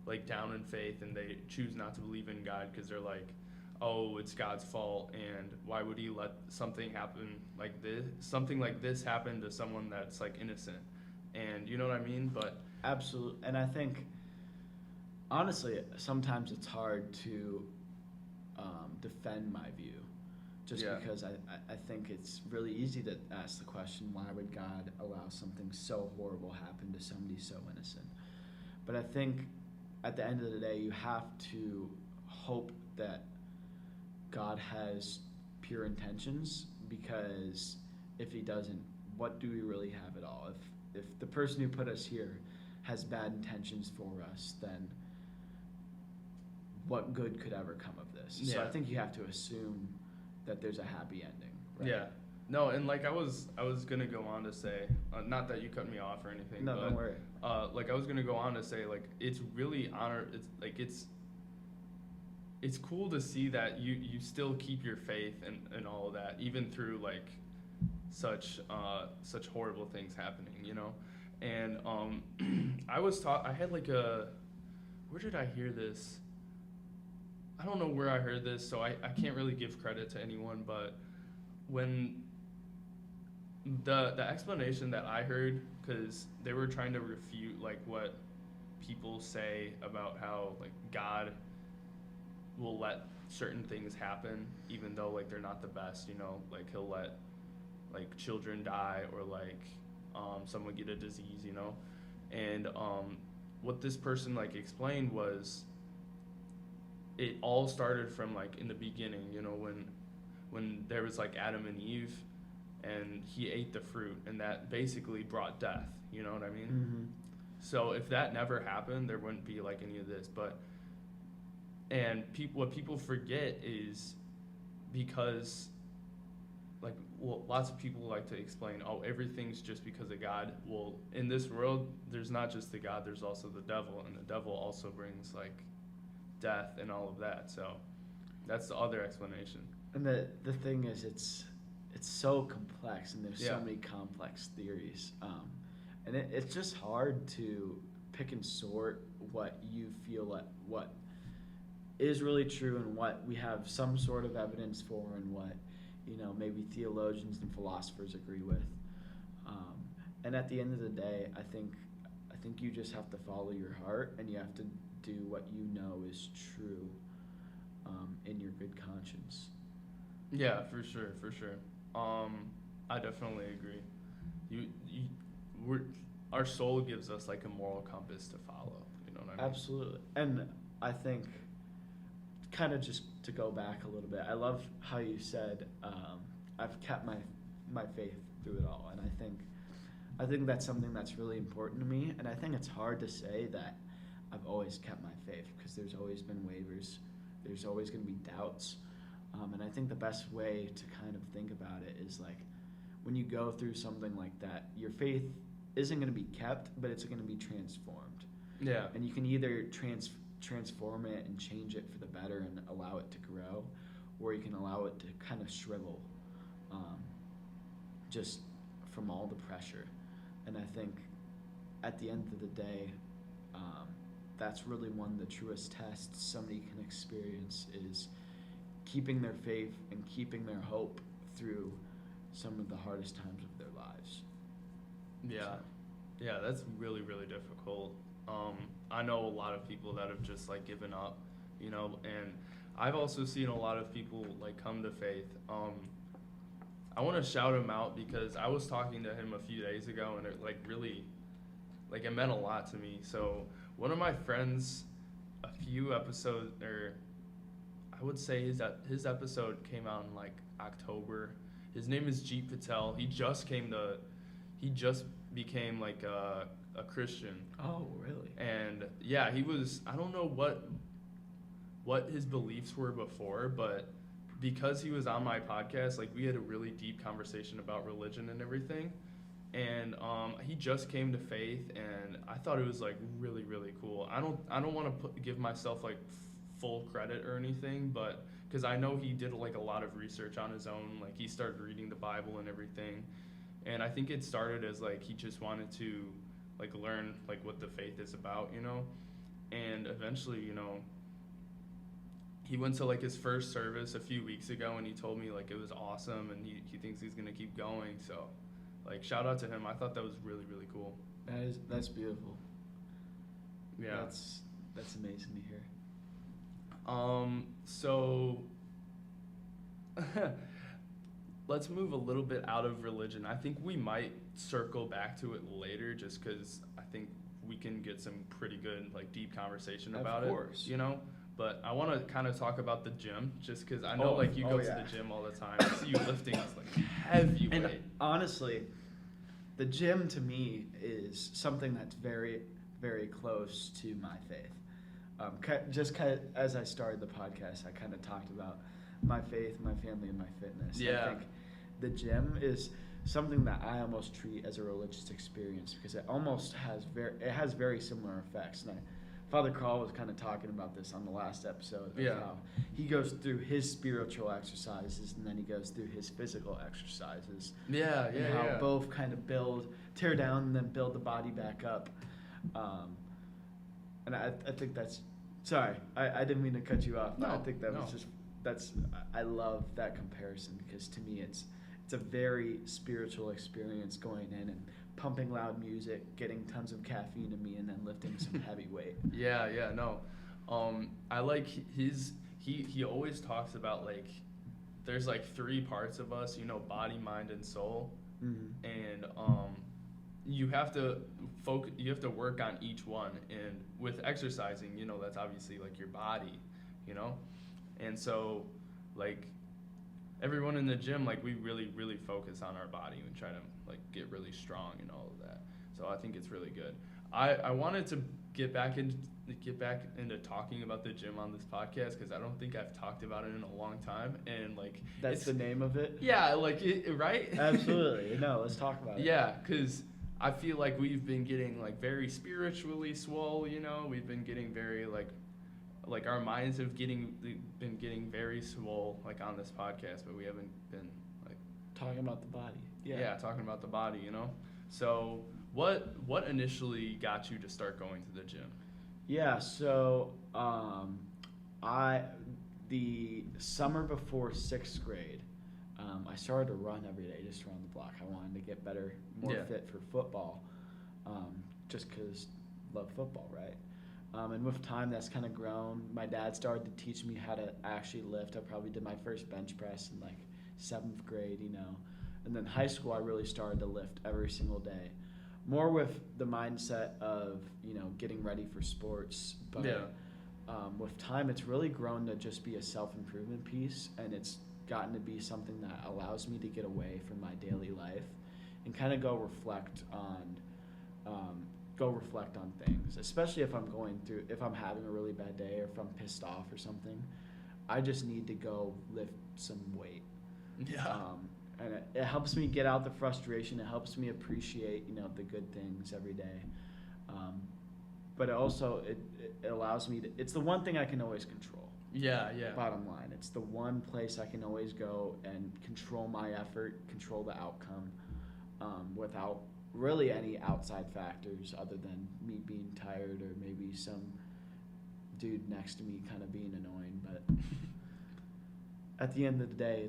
like down in faith, and they choose not to believe in God because they're like, oh, it's God's fault, and why would he let something like this happen to someone that's like innocent? And you know what I mean? But absolutely. And I think honestly sometimes it's hard to defend my view, just because I think it's really easy to ask the question, why would God allow something so horrible happen to somebody so innocent? But I think at the end of the day, you have to hope that God has pure intentions, because if he doesn't, what do we really have at all? If the person who put us here has bad intentions for us, then what good could ever come of this? So I think you have to assume that there's a happy ending, right? Yeah. No, and like I was gonna go on to say, not that you cut me off or anything. No, but, don't worry. Like I was gonna go on to say, like it's really it's cool to see that you still keep your faith and all of that, even through like such horrible things happening, And I had like where did I hear this? I don't know where I heard this, so I can't really give credit to anyone, but when the explanation that I heard, because they were trying to refute like what people say about how like God will let certain things happen even though like they're not the best, you know, like he'll let like children die or like someone get a disease, you know. And what this person like explained was it all started from like in the beginning, you know, when there was like Adam and Eve and he ate the fruit and that basically brought death, you know what I mean? Mm-hmm. So if that never happened, there wouldn't be like any of this. But and what people forget is because like lots of people like to explain, oh, everything's just because of God. Well, in this world, there's not just the God, there's also the devil, and the devil also brings like death and all of that. So that's the other explanation. And the thing is, it's so complex, and there's so Yeah. many complex theories, and it's just hard to pick and sort what you feel like what is really true and what we have some sort of evidence for, and what maybe theologians and philosophers agree with. And at the end of the day, I think you just have to follow your heart, and you have to do what you know is true in your good conscience. Yeah, for sure. I definitely agree. Our soul gives us like a moral compass to follow. You know what I mean? Absolutely. And I think, kind of just to go back a little bit, I love how you said, I've kept my faith through it all, and I think that's something that's really important to me, and I think it's hard to say that I've always kept my faith, because there's always been wavers, there's always going to be doubts, and I think the best way to kind of think about it is like, when you go through something like that, your faith isn't going to be kept, but it's going to be transformed. Yeah. And you can either transform it and change it for the better and allow it to grow, or you can allow it to kind of shrivel, just from all the pressure. And I think at the end of the day, that's really one of the truest tests somebody can experience, is keeping their faith and keeping their hope through some of the hardest times of their lives. Yeah. Yeah, that's really, really difficult. I know a lot of people that have just like given up, you know, and I've also seen a lot of people like come to faith. I want to shout him out because I was talking to him a few days ago, and it like really, like it meant a lot to me. So one of my friends, a few episodes, or I would say his episode came out in like October. His name is Jeet Patel. He just became like a Christian. Oh, really? And yeah, he was, I don't know what his beliefs were before, but because he was on my podcast, like we had a really deep conversation about religion and everything. And he just came to faith, and I thought it was like really, really cool. I don't want to give myself like full credit or anything, but because I know he did like a lot of research on his own. Like he started reading the Bible and everything, and I think it started as like he just wanted to like learn like what the faith is about, you know. And eventually, you know, he went to like his first service a few weeks ago, and he told me like it was awesome, and he thinks he's gonna keep going. So like shout out to him. I thought that was really, really cool. That's beautiful. Yeah. That's amazing to hear. So let's move a little bit out of religion. I think we might circle back to it later, just because I think we can get some pretty good like deep conversation about it. Of course. You know? But I want to kind of talk about the gym, just because I know like you go to the gym all the time. I see you lifting is like heavy weight. And honestly, the gym to me is something that's very, very close to my faith. As I started the podcast, I kind of talked about my faith, my family, and my fitness. Yeah. I think the gym is something that I almost treat as a religious experience, because it almost has very similar effects. And Father Carl was kind of talking about this on the last episode. Of how he goes through his spiritual exercises, and then he goes through his physical exercises. And how both kind of tear down, and then build the body back up. And I think that's, sorry, I didn't mean to cut you off. No, I think I love that comparison, because to me it's a very spiritual experience, going in and pumping loud music, getting tons of caffeine in me, and then lifting some heavy weight. I like he always talks about like there's like 3 parts of us, body, mind, and soul. And you have to work on each one. And with exercising, that's obviously like your body, and so like everyone in the gym, like we really really focus on our body and try to like get really strong and all of that. So I think it's really good. I wanted to get back into talking about the gym on this podcast because I don't think I've talked about it in a long time, and like that's the name of it. Yeah, like right. Absolutely. No, let's talk about it. Yeah, because I feel like we've been getting like very spiritually swole. We've been getting very like our minds have been getting very swole like on this podcast, but we haven't been like talking about the body. Yeah, talking about the body. So what initially got you to start going to the gym? Yeah, so the summer before 6th grade, I started to run every day, just around the block. I wanted to get better, more fit for football, just because love football, right? And with time, that's kind of grown. My dad started to teach me how to actually lift. I probably did my first bench press in like 7th grade, And then high school, I really started to lift every single day. More with the mindset of, getting ready for sports. But with time, it's really grown to just be a self-improvement piece, and it's gotten to be something that allows me to get away from my daily life and kind of go reflect on things, especially if I'm having a really bad day or if I'm pissed off or something. I just need to go lift some weight. Yeah. And it helps me get out the frustration. It helps me appreciate, the good things every day. But also it allows me to, it's the one thing I can always control. Yeah. Bottom line, it's the one place I can always go and control my effort, control the outcome, without really any outside factors other than me being tired or maybe some dude next to me kind of being annoying. But at the end of the day,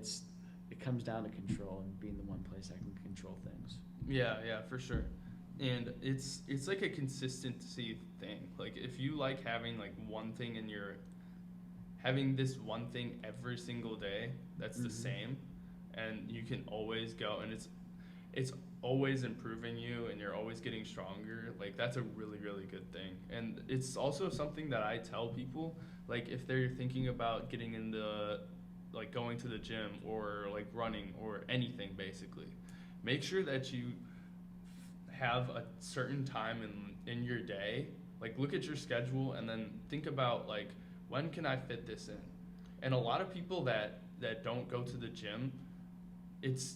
it comes down to control and being the one place I can control things. Yeah, for sure. And it's like a consistency thing. Like if you like having like one thing having this one thing every single day that's the same, and you can always go, and it's always improving you and you're always getting stronger, like that's a really really good thing. And it's also something that I tell people, like if they're thinking about getting into like going to the gym or like running or anything, basically make sure that you have a certain time in your day. Like look at your schedule and then think about like, when can I fit this in? And a lot of people that don't go to the gym, it's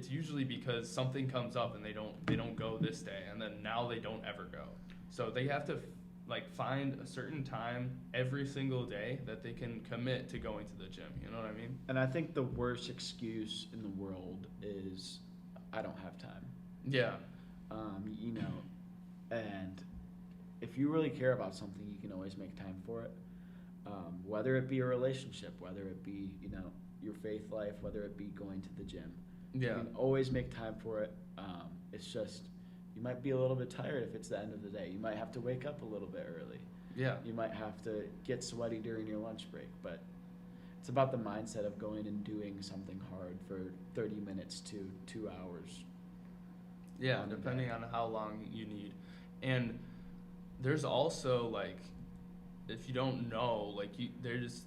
usually because something comes up and they don't go this day, and then now they don't ever go. So they have to like find a certain time every single day that they can commit to going to the gym. You know what I mean? And I think the worst excuse in the world is I don't have time. Yeah. And if you really care about something, you can always make time for it. Whether it be a relationship, whether it be, your faith life, whether it be going to the gym. Yeah. You can always make time for it. It's just, you might be a little bit tired if it's the end of the day. You might have to wake up a little bit early. Yeah. You might have to get sweaty during your lunch break, but it's about the mindset of going and doing something hard for 30 minutes to 2 hours. Yeah, depending on how long you need. And there's also like, if you don't know, like there's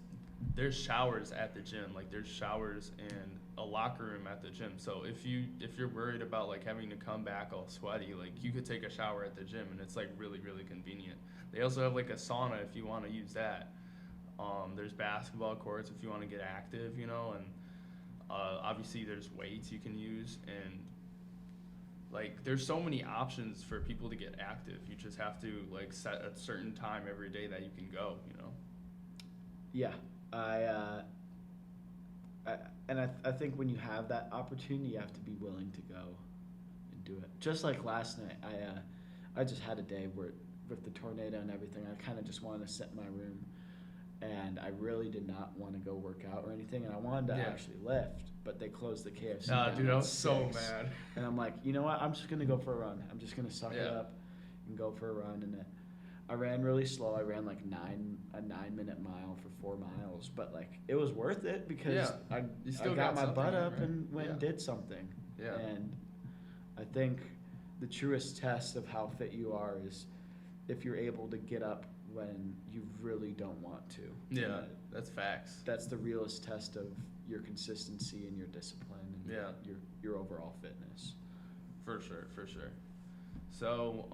showers at the gym. Like there's showers and a locker room at the gym. So if you're worried about like having to come back all sweaty, like you could take a shower at the gym, and it's like really really convenient. They also have like a sauna if you want to use that. There's basketball courts if you want to get active, and obviously there's weights you can use, and like there's so many options for people to get active. You just have to like set a certain time every day that you can go, Yeah. I think when you have that opportunity, you have to be willing to go and do it. Just like last night, I just had a day where with the tornado and everything, I kind of just wanted to sit in my room, and I really did not want to go work out or anything, and I wanted to actually lift, but they closed the KFC down dude, I was 6, so mad. And I'm like, you know what? I'm just gonna go for a run. I'm just gonna suck it up and go for a run, and I ran really slow. I ran like a 9-minute mile for 4 miles, but like it was worth it because I got my butt up and went and did something. Yeah. And I think the truest test of how fit you are is if you're able to get up when you really don't want to. Yeah, that's facts. That's the realest test of your consistency and your discipline and your overall fitness. For sure. So,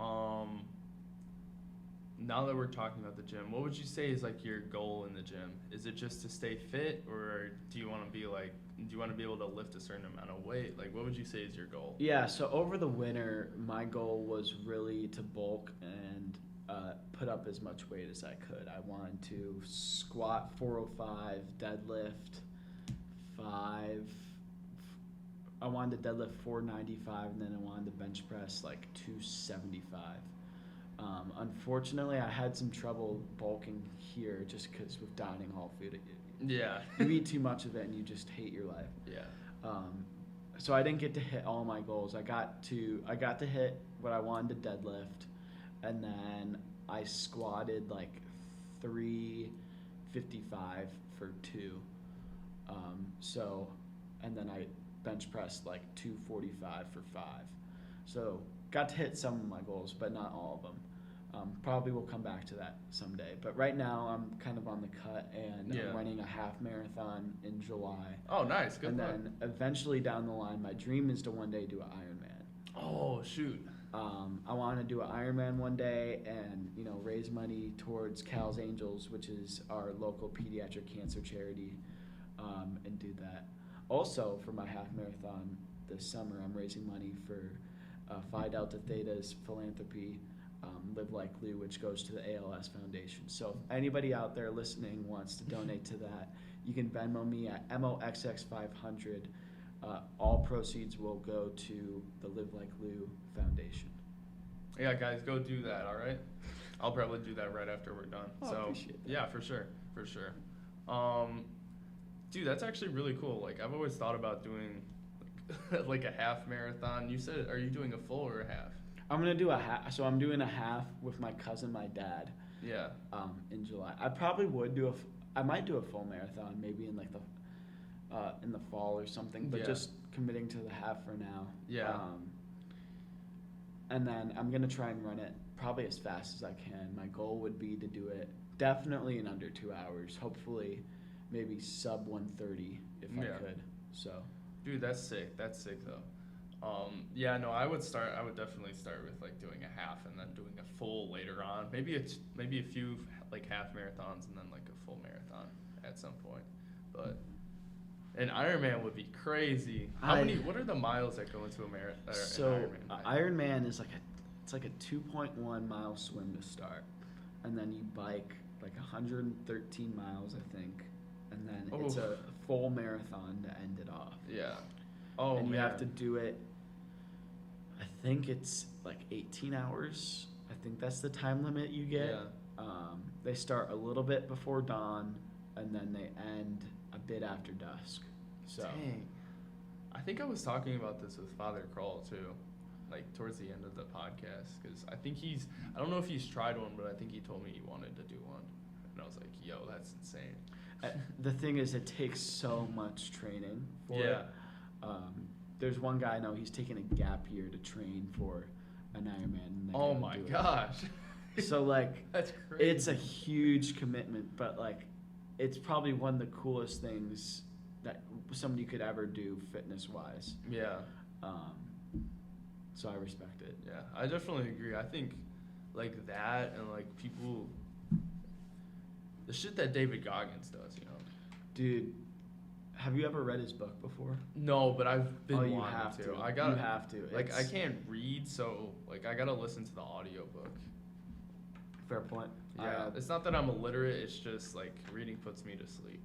now that we're talking about the gym, what would you say is like your goal in the gym? Is it just to stay fit, or do you want to be able to lift a certain amount of weight? Like, what would you say is your goal? Yeah, so over the winter, my goal was really to bulk and put up as much weight as I could. I wanted to squat 405, deadlift 5. I wanted to deadlift 495, and then I wanted to bench press like 275. Unfortunately, I had some trouble bulking here just because with dining hall food, you eat too much of it and you just hate your life. Yeah. So I didn't get to hit all my goals. I got to hit what I wanted to deadlift, and then I squatted like 355 for 2. And then I bench pressed like 245 for 5. So got to hit some of my goals, but not all of them. Probably will come back to that someday. But right now I'm kind of on the cut, and I'm running a half marathon in July. Oh, nice. Good and luck. Then eventually down the line, my dream is to one day do an Ironman. Oh, shoot. I want to do an Ironman one day and, raise money towards Cal's Angels, which is our local pediatric cancer charity, and do that. Also, for my half marathon this summer, I'm raising money for Phi Delta Theta's philanthropy, Live Like Lou, which goes to the ALS Foundation. So if anybody out there listening wants to donate to that, you can Venmo me at MOXX500. All proceeds will go to the Live Like Lou Foundation. Yeah, guys, go do that, all right? I'll probably do that right after we're done. I appreciate that. Yeah, for sure. Dude, that's actually really cool. Like, I've always thought about doing like a half marathon. You said, are you doing a full or a half? I'm gonna do a half. So I'm doing a half with my cousin, my dad. Yeah. In July, I probably would do I might do a full marathon, maybe in like in the fall or something. But just committing to the half for now. Yeah. And then I'm gonna try and run it probably as fast as I can. My goal would be to do it definitely in under 2 hours. Hopefully, maybe sub 1:30 if I could. So. Dude, that's sick. That's sick though. I would definitely start with like doing a half and then doing a full later on. Maybe a few like half marathons and then like a full marathon at some point. But an Ironman would be crazy. What are the miles that go into a marathon? So Ironman is like a 2.1 mile swim to start, and then you bike like 113 miles, I think, and then it's a full marathon to end it off. Yeah. Oh, and you man. have to do it, I think it's like 18 hours. I think that's the time limit you get. Yeah. They start a little bit before dawn, and then they end a bit after dusk. So. Dang. I think I was talking about this with Father Kroll too, like towards the end of the podcast, because I think I don't know if he's tried one, but I think he told me he wanted to do one. And I was like, yo, that's insane. The thing is, it takes so much training for it. There's one guy I know, he's taking a gap year to train for an Ironman. Oh my gosh. So like, that's crazy. It's a huge commitment, but like, it's probably one of the coolest things that somebody could ever do fitness wise. Yeah. So I respect it. Yeah, I definitely agree. I think like that and like people, the shit that David Goggins does, Dude, have you ever read his book before? No, but I've been wanting you have to. You have to. Like, I can't read, so like I gotta listen to the audiobook. Fair point. Yeah, it's not that I'm illiterate. It's just like reading puts me to sleep.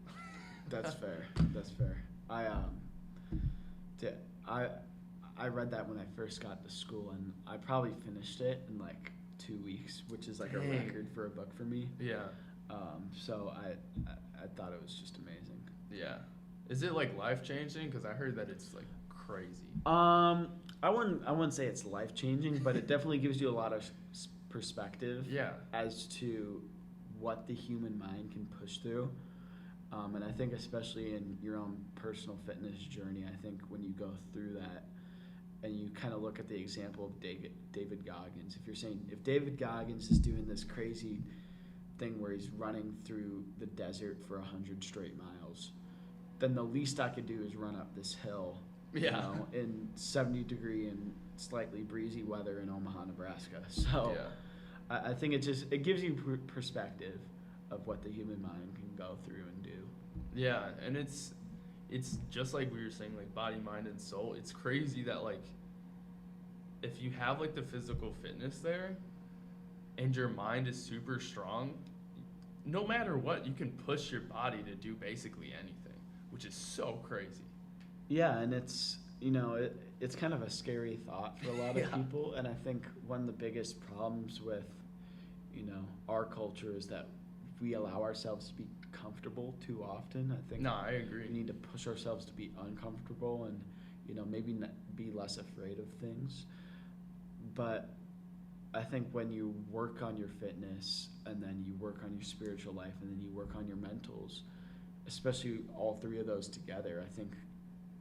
That's fair. That's fair. I read that when I first got to school, and I probably finished it in like 2 weeks, which is like a record for a book for me. Yeah. So I thought it was just amazing. Yeah. Is it like life changing? Because I heard that it's like crazy. I wouldn't say it's life changing, but it definitely gives you a lot of perspective Yeah. as to what the human mind can push through. And I think especially in your own personal fitness journey, I think when you go through that and you kind of look at the example of David Goggins, if you're saying, if David Goggins is doing this crazy thing where he's running through the desert for 100 straight miles, then the least I could do is run up this hill, in 70-degree and slightly breezy weather in Omaha, Nebraska. So I think it gives you perspective of what the human mind can go through and do. Yeah, and it's just like we were saying, like body, mind, and soul. It's crazy that like if you have like the physical fitness there and your mind is super strong, no matter what, you can push your body to do basically anything, which is so crazy. Yeah, and it's it's kind of a scary thought for a lot of people, and I think one of the biggest problems with our culture is that we allow ourselves to be comfortable too often. I think I agree. We need to push ourselves to be uncomfortable and maybe be less afraid of things. But I think when you work on your fitness and then you work on your spiritual life and then you work on your mentals, especially all three of those together, I think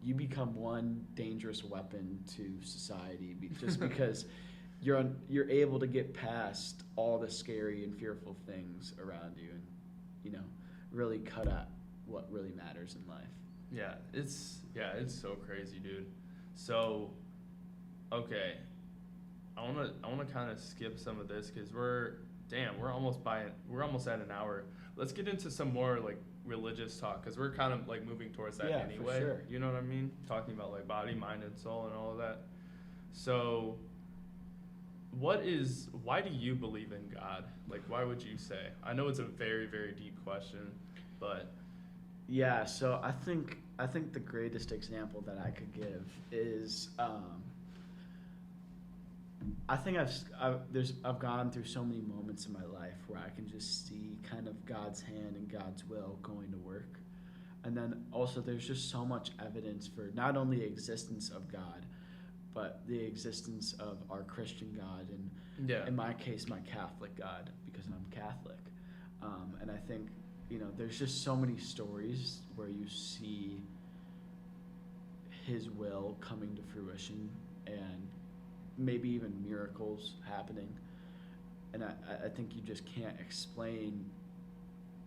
you become one dangerous weapon to society just because you're able to get past all the scary and fearful things around you and really cut at what really matters in life. Yeah, it's so crazy, dude. So, okay, I wanna kind of skip some of this because we're almost at an hour. Let's get into some more like religious talk because we're kind of like moving towards that anyway. For sure. You know what I mean? Talking about like body, mind, and soul and all of that. So, why do you believe in God? Like, why would you say? I know it's a very, very deep question, but yeah. So I think the greatest example that I could give is I think I've gone through so many moments in my life where I can just see kind of God's hand and God's will going to work, and then also there's just so much evidence for not only the existence of God, but the existence of our Christian God and in my case my Catholic God because I'm Catholic, and I think there's just so many stories where you see His will coming to fruition and maybe even miracles happening, and I think you just can't explain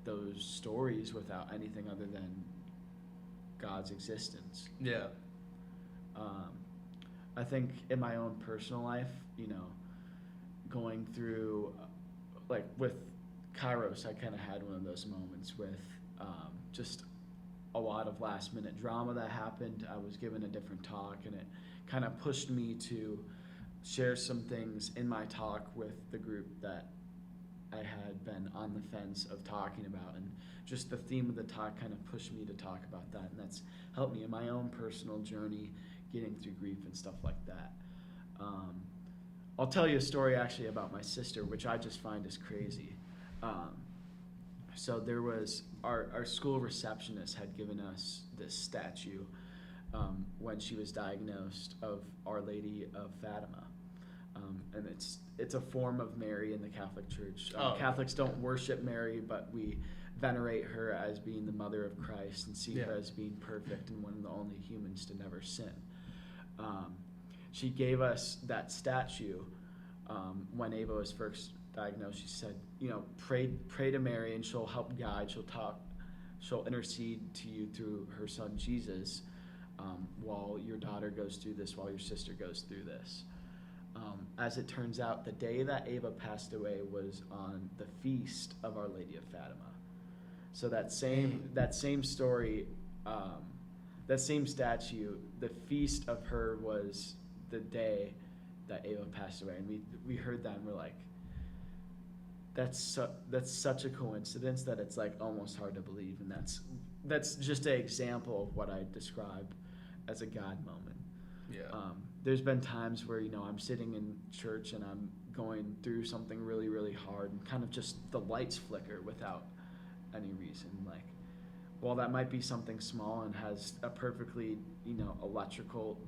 those stories without anything other than God's existence. I think in my own personal life, going through, like with Kairos, I kind of had one of those moments with just a lot of last minute drama that happened. I was given a different talk and it kind of pushed me to share some things in my talk with the group that I had been on the fence of talking about, and just the theme of the talk kind of pushed me to talk about that, and that's helped me in my own personal journey getting through grief and stuff like that. I'll tell you a story actually about my sister, which I just find is crazy. So there was our school receptionist had given us this statue when she was diagnosed of Our Lady of Fatima, and it's a form of Mary in the Catholic Church. Catholics don't worship Mary, but we venerate her as being the mother of Christ and see her as being perfect and one of the only humans to never sin. She gave us that statue when Ava was first diagnosed. She said, pray to Mary and she'll help guide, she'll intercede to you through her son Jesus while your daughter goes through this, while your sister goes through this. As it turns out, the day that Ava passed away was on the feast of Our Lady of Fatima. So that same story, that same statue, the feast of her was the day that Ava passed away, and we heard that and we're like, that's such a coincidence that it's like almost hard to believe, and that's just an example of what I describe as a God moment. There's been times where I'm sitting in church and I'm going through something really, really hard, and kind of just the lights flicker without any reason. Like, well, that might be something small and has a perfectly electrical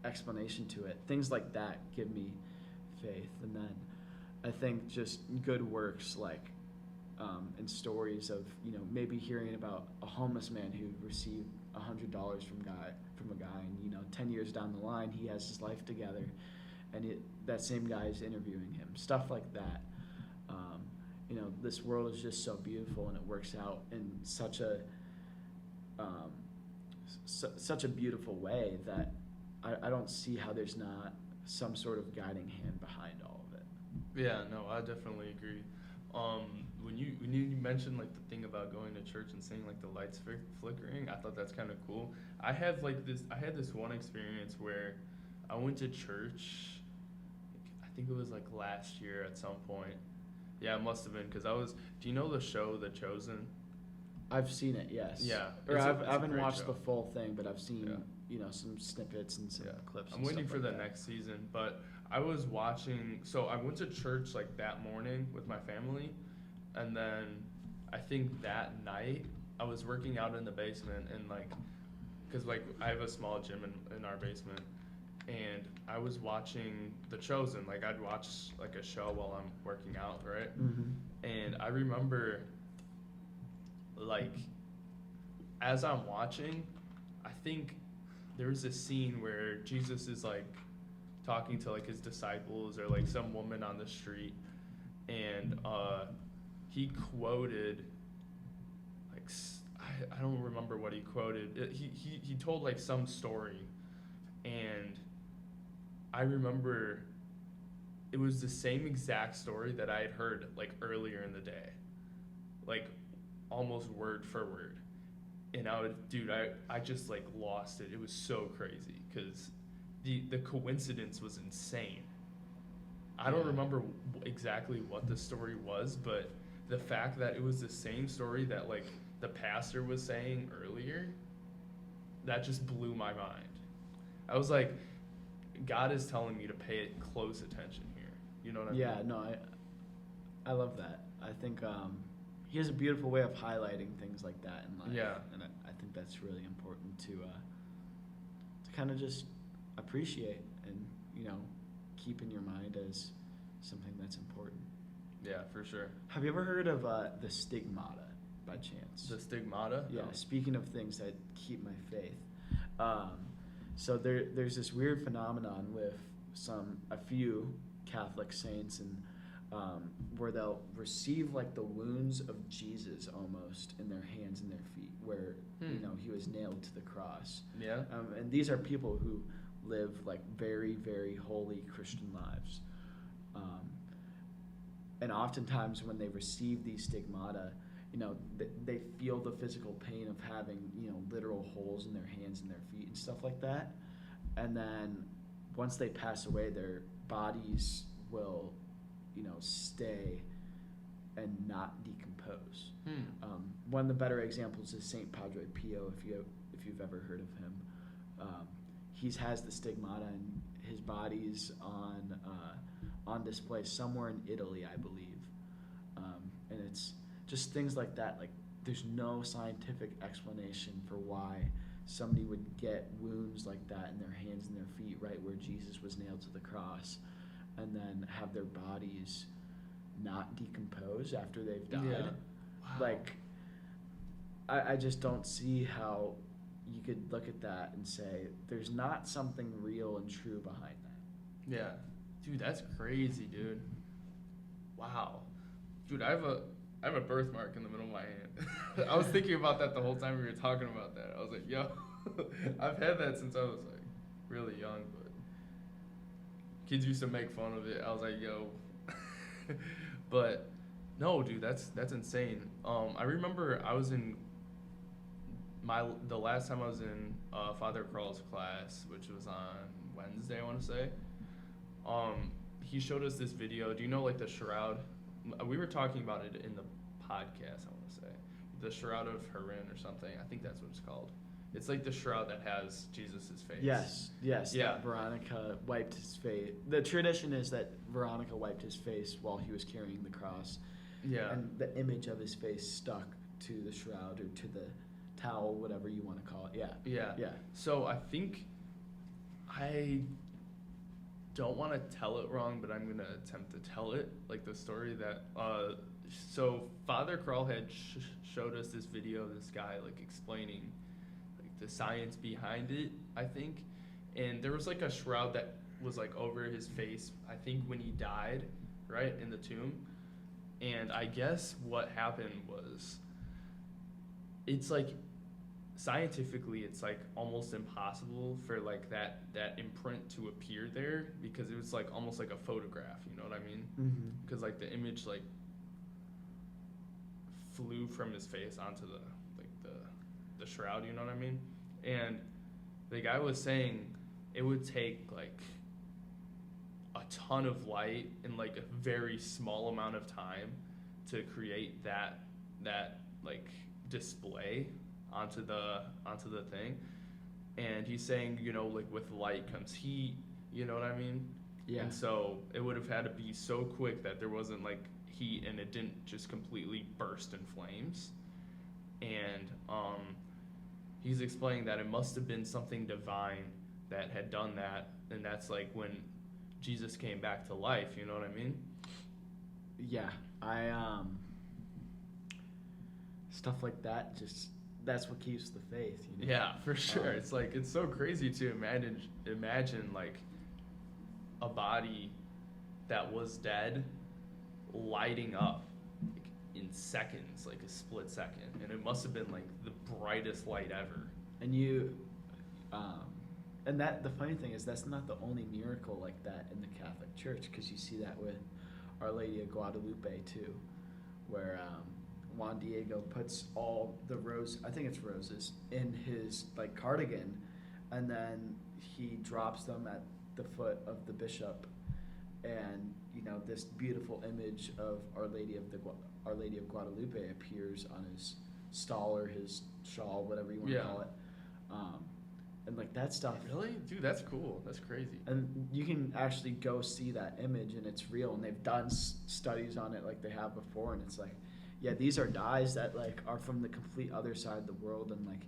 explanation to it. Things like that give me faith. And then I think just good works and stories of maybe hearing about a homeless man who received $100 from a guy, and 10 years down the line he has his life together, and that same guy is interviewing him. Stuff like that. This world is just so beautiful, and it works out in such a such a beautiful way that I don't see how there's not some sort of guiding hand behind all of it. Yeah, no, I definitely agree. When you mentioned like the thing about going to church and seeing like the lights flickering, I thought that's kind of cool. I had this one experience where I went to church. I think it was like last year at some point. Yeah, it must have been because I was. Do you know the show The Chosen? I've seen it, yes. Yeah, I haven't watched the full thing, but I've seen some snippets and some clips. I'm waiting for the next season, but I was watching. So I went to church like that morning with my family, and then I think that night I was working out in the basement, and because I have a small gym in our basement, and I was watching The Chosen. Like I'd watch like a show while I'm working out, right? Mm-hmm. And I remember, as I'm watching, I think there's a scene where Jesus is talking to his disciples or some woman on the street, and he quoted I don't remember what he quoted. He told some story, and I remember it was the same exact story that I had heard earlier in the day, almost word for word. And I just lost it. It was so crazy because the coincidence was insane. I don't remember exactly what the story was, but the fact that it was the same story that the pastor was saying earlier, that just blew my mind. I was like, God is telling me to pay close attention here. You know what I mean? Yeah, no, I love that. I think he has a beautiful way of highlighting things like that in life. Yeah. And I think that's really important to kind of just appreciate and, keep in your mind as something that's important. Yeah, for sure. Have you ever heard of the stigmata by chance? The stigmata? Yeah, No. Speaking of things that keep my faith. So there's this weird phenomenon with a few Catholic saints, and where they'll receive the wounds of Jesus almost in their hands and their feet, where he was nailed to the cross. Yeah. And these are people who live very, very holy Christian lives. And oftentimes when they receive these stigmata, they feel the physical pain of having literal holes in their hands and their feet and stuff like that. And then once they pass away, their bodies will stay and not decompose. One of the better examples is Saint Padre Pio, if you've ever heard of him. He has the stigmata, and his body's on display somewhere in Italy, I believe. And it's just things like that. There's no scientific explanation for why somebody would get wounds like that in their hands and their feet, right where Jesus was nailed to the cross, and then have their bodies not decompose after they've died. Yeah. Wow. I just don't see how you could look at that and say there's not something real and true behind that. Yeah. Dude, that's crazy, dude. Wow. Dude, I have a birthmark in the middle of my hand. I was thinking about that the whole time we were talking about that. I was like, yo, I've had that since I was really young, but kids used to make fun of it. I was like, yo. But no, dude, that's insane. I remember I was in the last time I was in Father Carl's class, which was on Wednesday, I want to say. He showed us this video. Do you know the shroud? We were talking about it in the podcast, I want to say. The Shroud of Turin or something. I think that's what it's called. It's the shroud that has Jesus' face. Yes. Yeah. That Veronica wiped his face. The tradition is that Veronica wiped his face while he was carrying the cross. Yeah. And the image of his face stuck to the shroud or to the towel, whatever you want to call it. Yeah. Yeah. So I think I don't want to tell it wrong, but I'm going to attempt to tell it, like the story that, so Father Krull had showed us this video of this guy, like, explaining, like, the science behind it, I think. And there was, like, a shroud that was, like, over his face, I think, when he died, right, in the tomb. And I guess what happened was, it's, like, scientifically, it's, like, almost impossible for, like, that imprint to appear there, because it was, like, almost like a photograph, you know what I mean? Because, like, the image, like, flew from his face onto the, like, the shroud, you know what I mean? And the guy was saying it would take, like, a ton of light in, like, a very small amount of time to create that like, display onto the thing. And he's saying, you know, like, with light comes heat, you know what I mean? Yeah. And so it would have had to be so quick that there wasn't, like, heat and it didn't just completely burst in flames. And he's explaining that it must have been something divine that had done that, and that's, like, when Jesus came back to life, you know what I mean? Yeah, stuff like that, just, that's what keeps the faith, you know? Yeah, for sure. It's, like, it's so crazy to imagine, like, a body that was dead lighting up, like, in seconds, like a split second, and it must have been, like, the brightest light ever. And and that, the funny thing is, that's not the only miracle like that in the Catholic Church, because you see that with Our Lady of Guadalupe too, where Juan Diego puts all the I think it's roses, in his, like, cardigan, and then he drops them at the foot of the bishop, and, you know, this beautiful image of Our Lady of Guadalupe appears on his stall or his shawl, whatever you want to call it. And, like, that stuff. Really? Dude, that's cool. That's crazy. And you can actually go see that image, and it's real, and they've done studies on it like they have before, and it's like, yeah, these are dyes that, like, are from the complete other side of the world, and, like,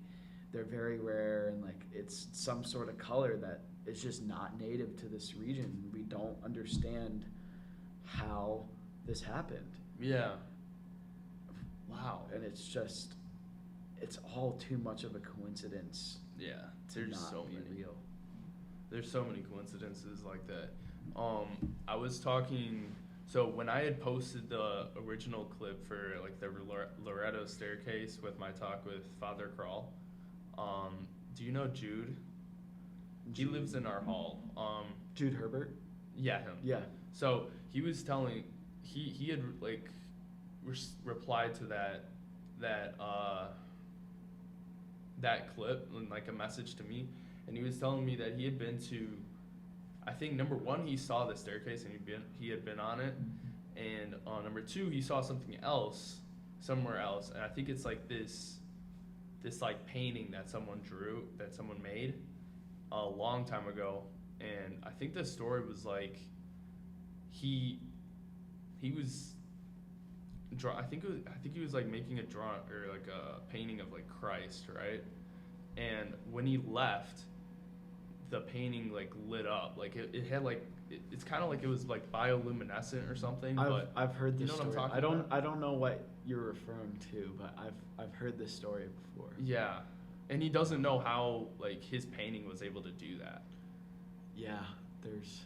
they're very rare, and, like, it's some sort of color that is just not native to this region. We don't understand how this happened. Yeah. Wow. And it's just, it's all too much of a coincidence. Yeah, to there's not so be many. real. There's so many coincidences like that. I was talking. So when I had posted the original clip for, like, the Loretto staircase with my talk with Father Krull, do you know Jude? He lives in our hall. Jude Herbert? Yeah, him. Yeah. So he was telling, he had, like, replied to that clip in, like, a message to me, and he was telling me that he had been to, I think, number one, he saw the staircase and he had been on it, and number two, he saw something else somewhere else, and I think it's, like, this like, painting that someone made a long time ago. And I think the story was, like, he was I think he was, like, making a draw or, like, a painting of, like, Christ, right? And when he left, the painting, like, lit up, like, it had, like, it's kind of like it was, like, bioluminescent or something. I've heard this you know story. What I'm talking about? I don't know what you're referring to, but I've heard this story before. Yeah, and he doesn't know how, like, his painting was able to do that. Yeah, there's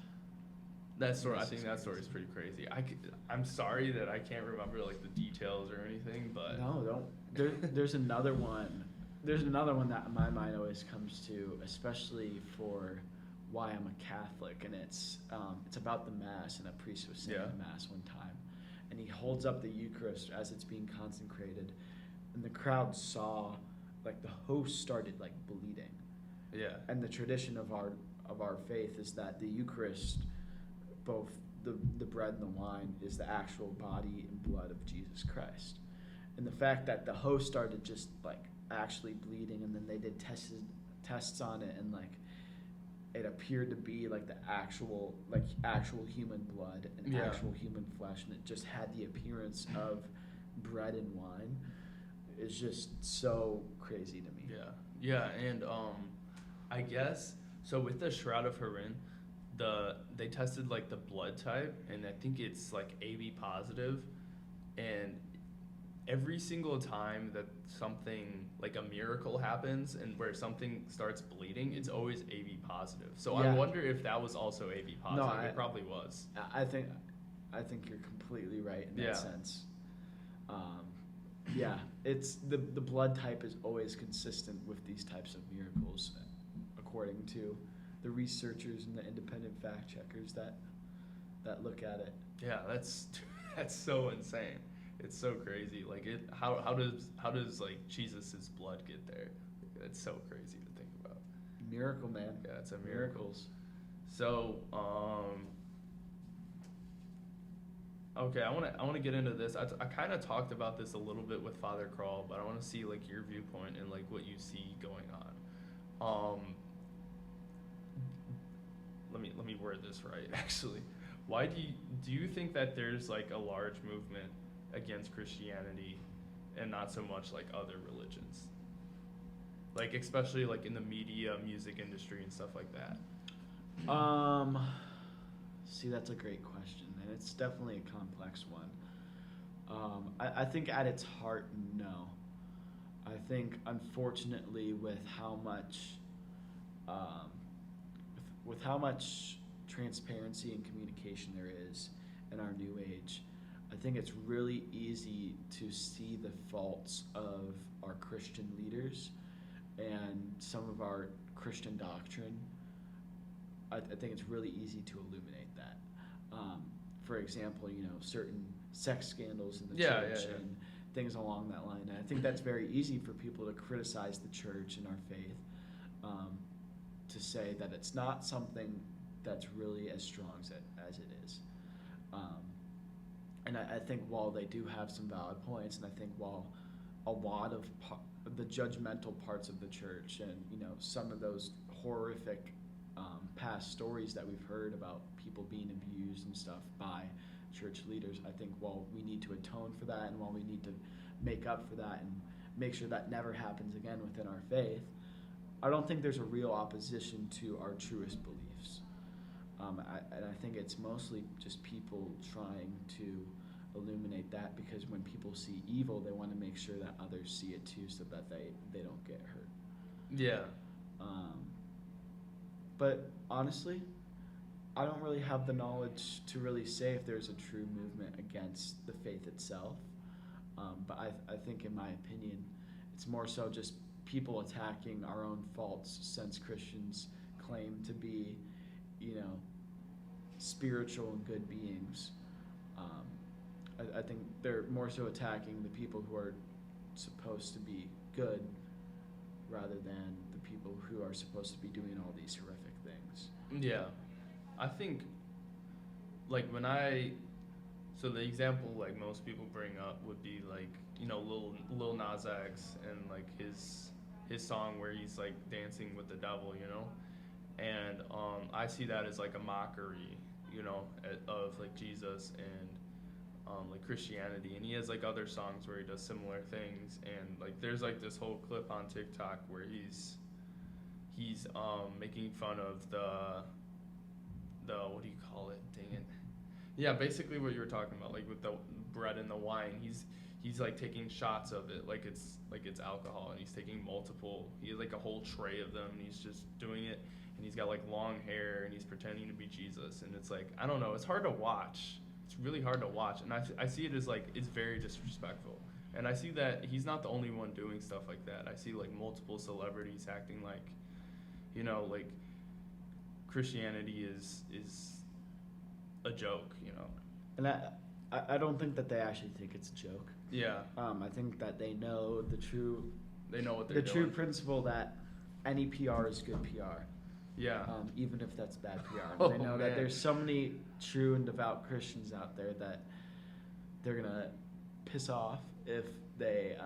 that story. I think that story is pretty crazy. I'm sorry that I can't remember, like, the details or anything, but no, don't. There's another one. There's another one that my mind always comes to, especially for why I'm a Catholic, and it's about the Mass, and a priest was saying the Mass one time, and he holds up the Eucharist as it's being consecrated, and the crowd saw, like, the host started, like, bleeding. Yeah. And the tradition of our faith is that the Eucharist, both the bread and the wine, is the actual body and blood of Jesus Christ. And the fact that the host started just, like, actually bleeding, and then they did tests on it, and, like, it appeared to be, like, the actual human blood and actual human flesh, and it just had the appearance of bread and wine. It's just so crazy to me. Yeah, and I guess so with the Shroud of Turin, they tested like the blood type, and I think it's like AB positive, and every single time that something like a miracle happens and where something starts bleeding, it's always AB positive. So I wonder if that was also AB positive. No, it probably was. I think you're completely right in that sense. It's the blood type is always consistent with these types of miracles, according to the researchers and the independent fact checkers that look at it. Yeah, that's so insane. It's so crazy. Like how does like Jesus's blood get there? That's so crazy to think about. Miracle, man. Yeah, it's a miracles. So okay, I want to get into this. I kind of talked about this a little bit with Father Crawl, but I want to see like your viewpoint and like what you see going on. Let me word this right. Actually, why do you think that there's like a large movement against Christianity and not so much like other religions? Like especially like in the media, music industry and stuff like that. See, that's a great question, and it's definitely a complex one. I think at its heart, no. I think, unfortunately, with how much transparency and communication there is in our new age, I think it's really easy to see the faults of our Christian leaders and some of our Christian doctrine. I think it's really easy to illuminate that. For example, certain sex scandals in the church and things along that line. And I think that's very easy for people to criticize the church and our faith, to say that it's not something that's really as strong as it is. And I think while they do have some valid points, and I think while a lot of the judgmental parts of the church and some of those horrific past stories that we've heard about people being abused and stuff by church leaders, I think while we need to atone for that and while we need to make up for that and make sure that never happens again within our faith, I don't think there's a real opposition to our truest beliefs. And I think it's mostly just people trying to illuminate that, because when people see evil, they want to make sure that others see it too, so that they don't get hurt. Yeah. But honestly, I don't really have the knowledge to really say if there's a true movement against the faith itself. But I think, in my opinion, it's more so just people attacking our own faults, since Christians claim to be, spiritual and good beings. I think they're more so attacking the people who are supposed to be good rather than the people who are supposed to be doing all these horrific things. Yeah. I think, like, so the example, like, most people bring up would be, like, Lil Nas X and, like, his song where he's, like, dancing with the devil, And I see that as, like, a mockery, of, like, Jesus and, like, Christianity. And he has, like, other songs where he does similar things. And, like, there's, like, this whole clip on TikTok where he's making fun of the what do you call it? Dang it. Yeah, basically what you were talking about, like with the bread and the wine. He's like taking shots of it like it's alcohol, and he's taking multiple. He has like a whole tray of them, and he's just doing it, and he's got like long hair, and he's pretending to be Jesus, and it's like, I don't know, it's hard to watch. It's really hard to watch, and I see it as like it's very disrespectful. And I see that he's not the only one doing stuff like that. I see like multiple celebrities acting like, like Christianity is a joke, And I don't think that they actually think it's a joke. Yeah. I think that they know the true. They know what they're doing. The true principle that any PR is good PR. Yeah. Even if that's bad PR. They know that there's so many true and devout Christians out there that they're gonna piss off if they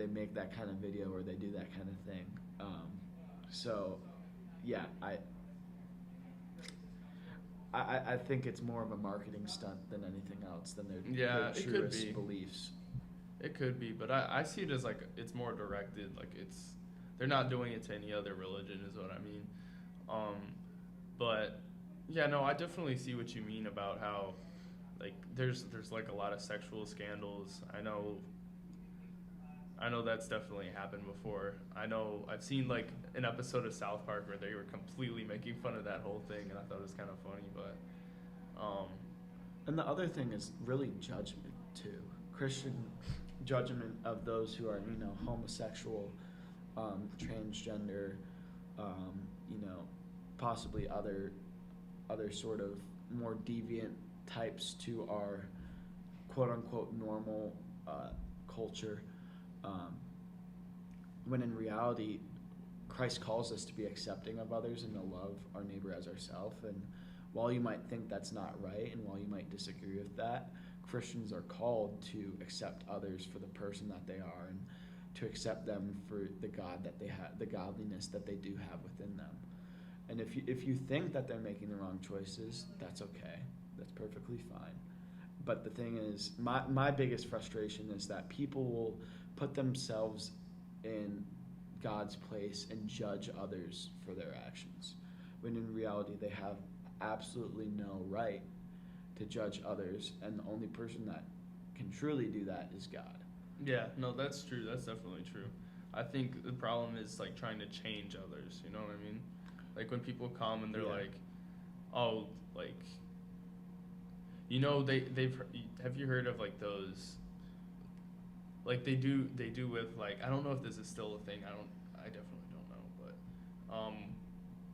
make that kind of video or they do that kind of thing. So, yeah, I think it's more of a marketing stunt than anything else, than their truest beliefs. It could be, but I see it as like it's more directed. Like they're not doing it to any other religion, is what I mean. But yeah, no, I definitely see what you mean about how like there's like a lot of sexual scandals. I know that's definitely happened before. I know I've seen like an episode of South Park where they were completely making fun of that whole thing, and I thought it was kind of funny. But And the other thing is really judgment too. Christian judgment of those who are, homosexual, transgender, possibly other sort of more deviant types to our quote unquote normal culture. When in reality, Christ calls us to be accepting of others and to love our neighbor as ourselves. And while you might think that's not right, and while you might disagree with that, Christians are called to accept others for the person that they are, and to accept them for the God that they have, the godliness that they do have within them. And if you think that they're making the wrong choices, that's okay. That's perfectly fine. But the thing is, my biggest frustration is that people will put themselves in God's place and judge others for their actions, when in reality they have absolutely no right to judge others, and the only person that can truly do that is God. yeah, no, that's true. That's definitely true. I think the problem is like trying to change others. You know what I mean? Like when people come and they're like, "Oh, like, they've have you heard of like those? Like they do with like, I don't know if this is still a thing. I definitely don't know, but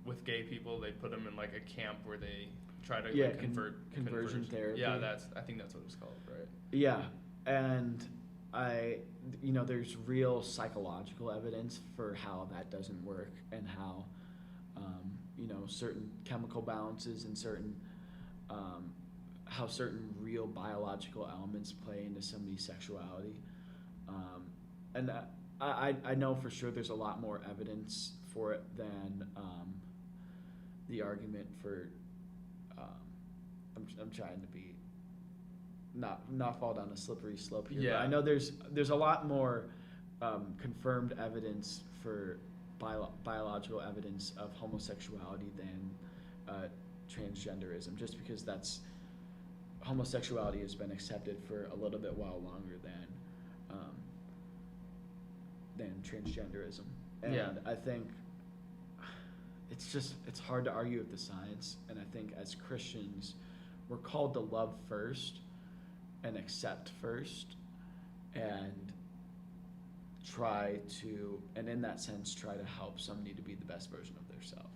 with gay people, they put them in like a camp where they try to like, conversion therapy. Yeah, I think that's what it's called, right? Yeah, and there's real psychological evidence for how that doesn't work, and how certain chemical balances and certain how certain real biological elements play into somebody's sexuality. And I know for sure there's a lot more evidence for it than the argument for. I'm trying to be not fall down a slippery slope here. Yeah. But I know there's a lot more confirmed evidence for biological evidence of homosexuality than transgenderism, just because homosexuality has been accepted for a little bit while longer than transgenderism. And yeah. I think it's hard to argue with the science, and I think as Christians we're called to love first and accept first, and in that sense try to help somebody to be the best version of themselves.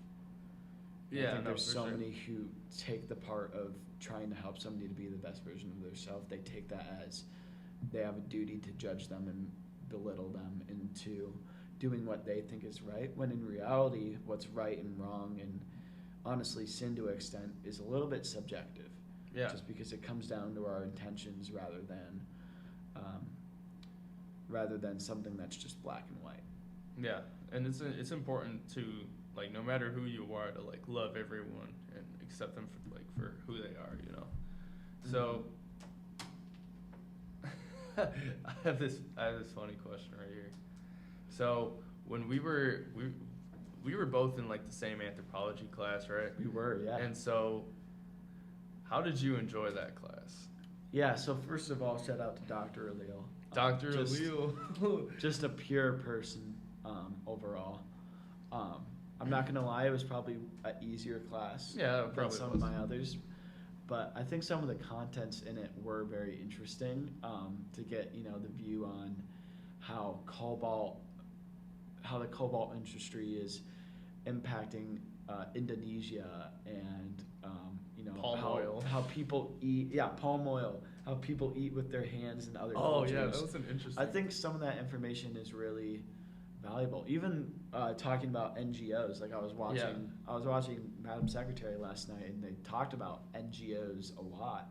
Yeah, I think there's so sure. many who take the part of trying to help somebody to be the best version of themselves. They take that as they have a duty to judge them and belittle them into doing what they think is right, when in reality what's right and wrong, and honestly sin to an extent, is a little bit subjective. Yeah. Just because it comes down to our intentions rather than something that's just black and white. Yeah, and it's important to, like, no matter who you are, to like love everyone and accept them for who they are, you know. So I have this funny question right here. So when we were both in like the same anthropology class, right? We were, yeah. And so how did you enjoy that class? Yeah, so first of all, shout out to Dr. Alil. Dr. Alil. Just a pure person overall. I'm not going to lie, it was probably an easier class than some of my others. But I think some of the contents in it were very interesting, to get, the view on how the cobalt industry is impacting Indonesia, and palm oil. How people eat, palm oil, how people eat with their hands and other cultures. cultures. Yeah, that was an interesting. I think some of that information is really valuable. Even talking about NGOs, like I was watching Madam Secretary last night, and they talked about NGOs a lot,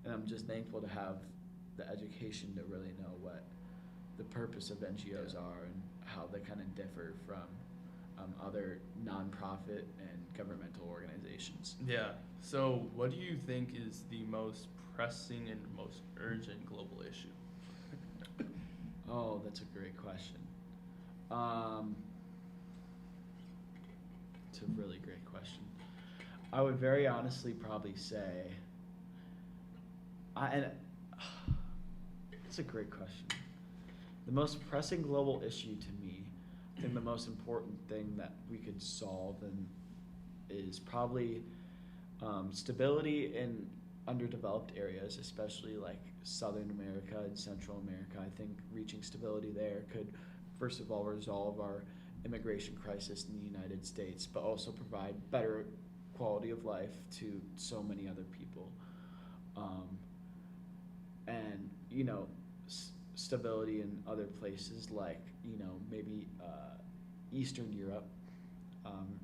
and I'm just thankful to have the education to really know what the purpose of NGOs are and how they kind of differ from other nonprofit and governmental organizations. Yeah. So, what do you think is the most pressing and most urgent global issue? Oh, that's a great question. It's a really great question. I would very honestly probably say, and it's a great question. The most pressing global issue to me, I think the most important thing that we could solve is probably stability in underdeveloped areas, especially like Southern America and Central America. I think reaching stability there could, first of all, resolve our immigration crisis in the United States, but also provide better quality of life to so many other people. And, you know, stability in other places like, you know, maybe Eastern Europe,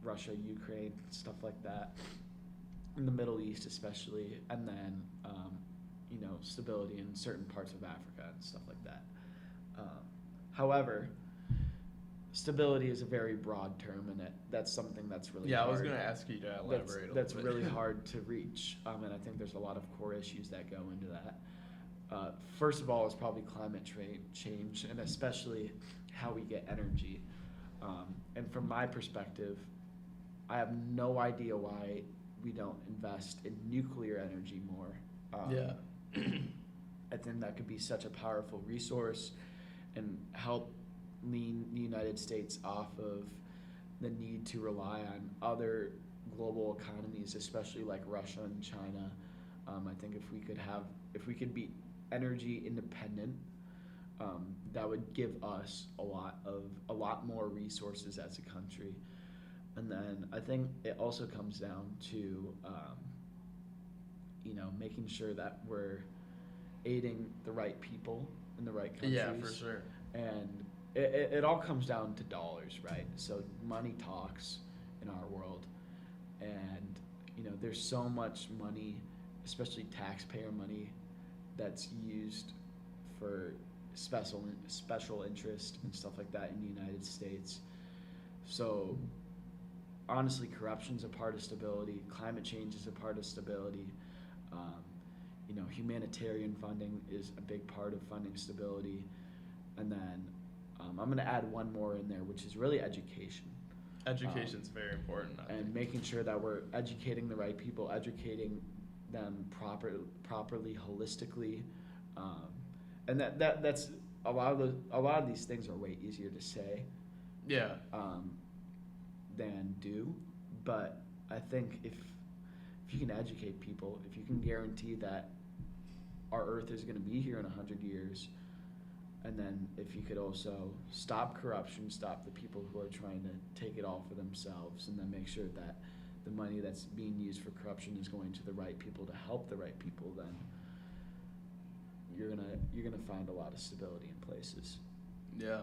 Russia, Ukraine, stuff like that, in the Middle East especially, and then, you know, stability in certain parts of Africa and stuff like that. However, stability is a very broad term, and that's something that's really hard. I was going to ask you to elaborate that's a little bit. really hard to reach, and I think there's a lot of core issues that go into that. First of all, is probably climate change, and especially how we get energy. And from my perspective, I have no idea why we don't invest in nuclear energy more. I think that could be such a powerful resource and help lean the United States off of the need to rely on other global economies, especially like Russia and China. I think if we could be energy independent, that would give us a lot more resources as a country. And then I think it also comes down to you know, making sure that we're aiding the right people in the right countries. Yeah, for sure. And it all comes down to dollars, right? So money talks in our world, and you know, there's so much money, especially taxpayer money, that's used for special interest and stuff like that in the United States. So honestly, corruption's a part of stability. Climate change is a part of stability. You know, humanitarian funding is a big part of funding stability. And then I'm going to add one more in there, which is really education. Education's very important. I think. Making sure that we're educating the right people, educating them properly, holistically, and that's a lot of these things are way easier to say, than do. But I think if you can educate people, if you can guarantee that our Earth is going to be here in 100 years, and then if you could also stop corruption, stop the people who are trying to take it all for themselves, and then make sure that the money that's being used for corruption is going to the right people to help the right people, then you're gonna find a lot of stability in places. Yeah,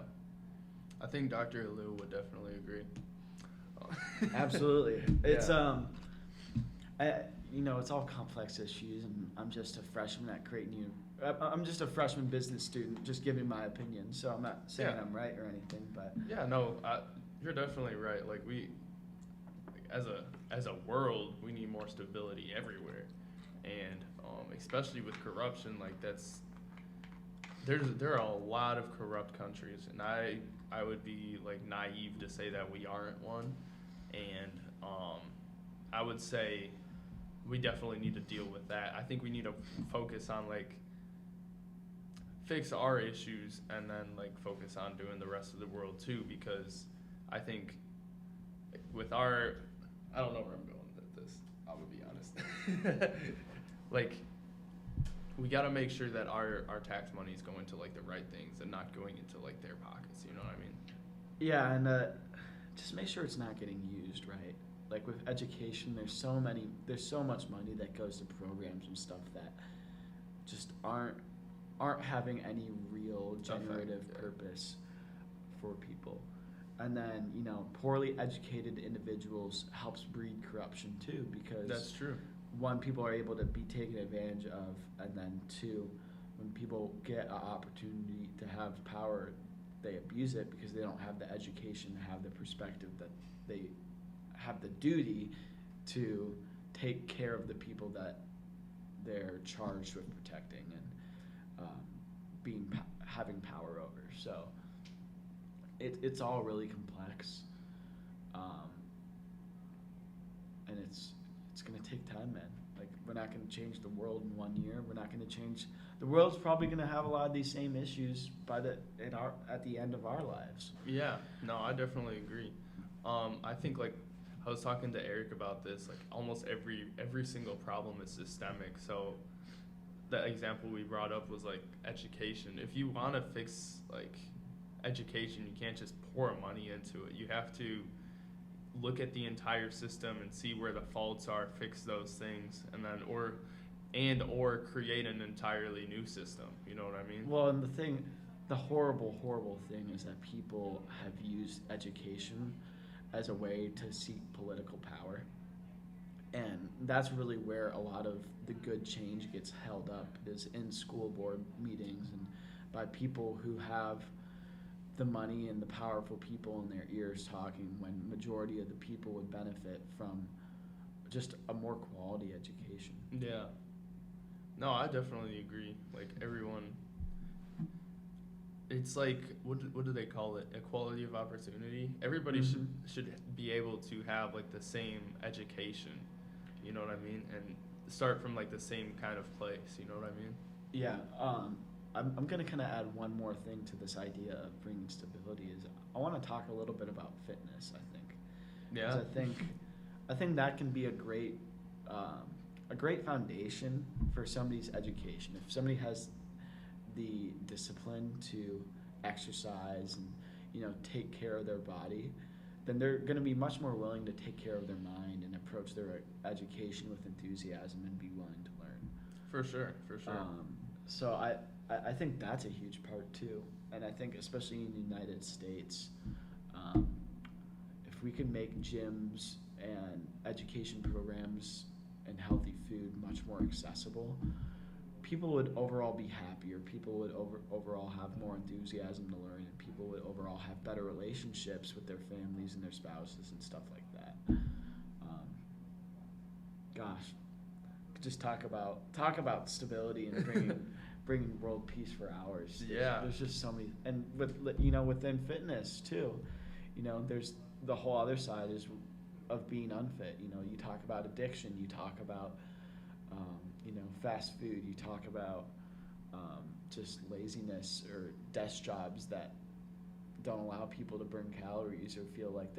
I think Dr. Lou would definitely agree. Absolutely. It's you know, it's all complex issues, and I'm just a freshman at Creighton. I'm just a freshman business student, just giving my opinion. So I'm not saying I'm right or anything, but you're definitely right. Like as a world, we need more stability everywhere, and especially with corruption, like there are a lot of corrupt countries, and I would be like naive to say that we aren't one, and I would say we definitely need to deal with that. I think we need to focus on like fix our issues and then like focus on doing the rest of the world too, because I think with our I don't know where I'm going with this, I would be honest. Like, we got to make sure that our tax money is going to, like, the right things and not going into, like, their pockets, you know what I mean? Yeah, and just make sure it's not getting used, right? Like, with education, there's so much money that goes to programs and stuff that just aren't having any real generative purpose for people. And then, you know, poorly educated individuals helps breed corruption too, because that's true. One, people are able to be taken advantage of, and then two, when people get an opportunity to have power, they abuse it because they don't have the education, have the perspective that they have the duty to take care of the people that they're charged with protecting and having power over. So it's all really complex, and it's it's gonna take time, man. Like, we're not gonna change the world in 1 year. We're not gonna change. The world's probably gonna have a lot of these same issues at the end of our lives. Yeah, no, I definitely agree. I think like I was talking to Eric about this. Like almost every single problem is systemic. So the example we brought up was like education. If you want to fix like education, you can't just pour money into it. You have to look at the entire system and see where the faults are, fix those things, and then or create an entirely new system. You know what I mean? Well, and the horrible thing is that people have used education as a way to seek political power. And that's really where a lot of the good change gets held up, is in school board meetings and by people who have the money and the powerful people in their ears talking, when majority of the people would benefit from just a more quality education. Yeah. No, I definitely agree. Like everyone, it's like what do they call it? Equality of opportunity. Everybody should be able to have like the same education. You know what I mean? And start from like the same kind of place. You know what I mean? Yeah. I'm gonna kind of add one more thing to this idea of bringing stability. Is I want to talk a little bit about fitness. I think. Yeah. 'Cause I think that can be a great foundation for somebody's education. If somebody has the discipline to exercise and, you know, take care of their body, then they're going to be much more willing to take care of their mind and approach their education with enthusiasm and be willing to learn. For sure. So I think that's a huge part too. And I think especially in the United States, if we can make gyms and education programs and healthy food much more accessible, people would overall be happier. People would overall have more enthusiasm to learn, and people would overall have better relationships with their families and their spouses and stuff like that. Gosh, just talk about stability and bringing world peace for hours. There's just so many, and within fitness too, there's the whole other side of being unfit. You talk about addiction, you talk about fast food, you talk about just laziness or desk jobs that don't allow people to burn calories or feel like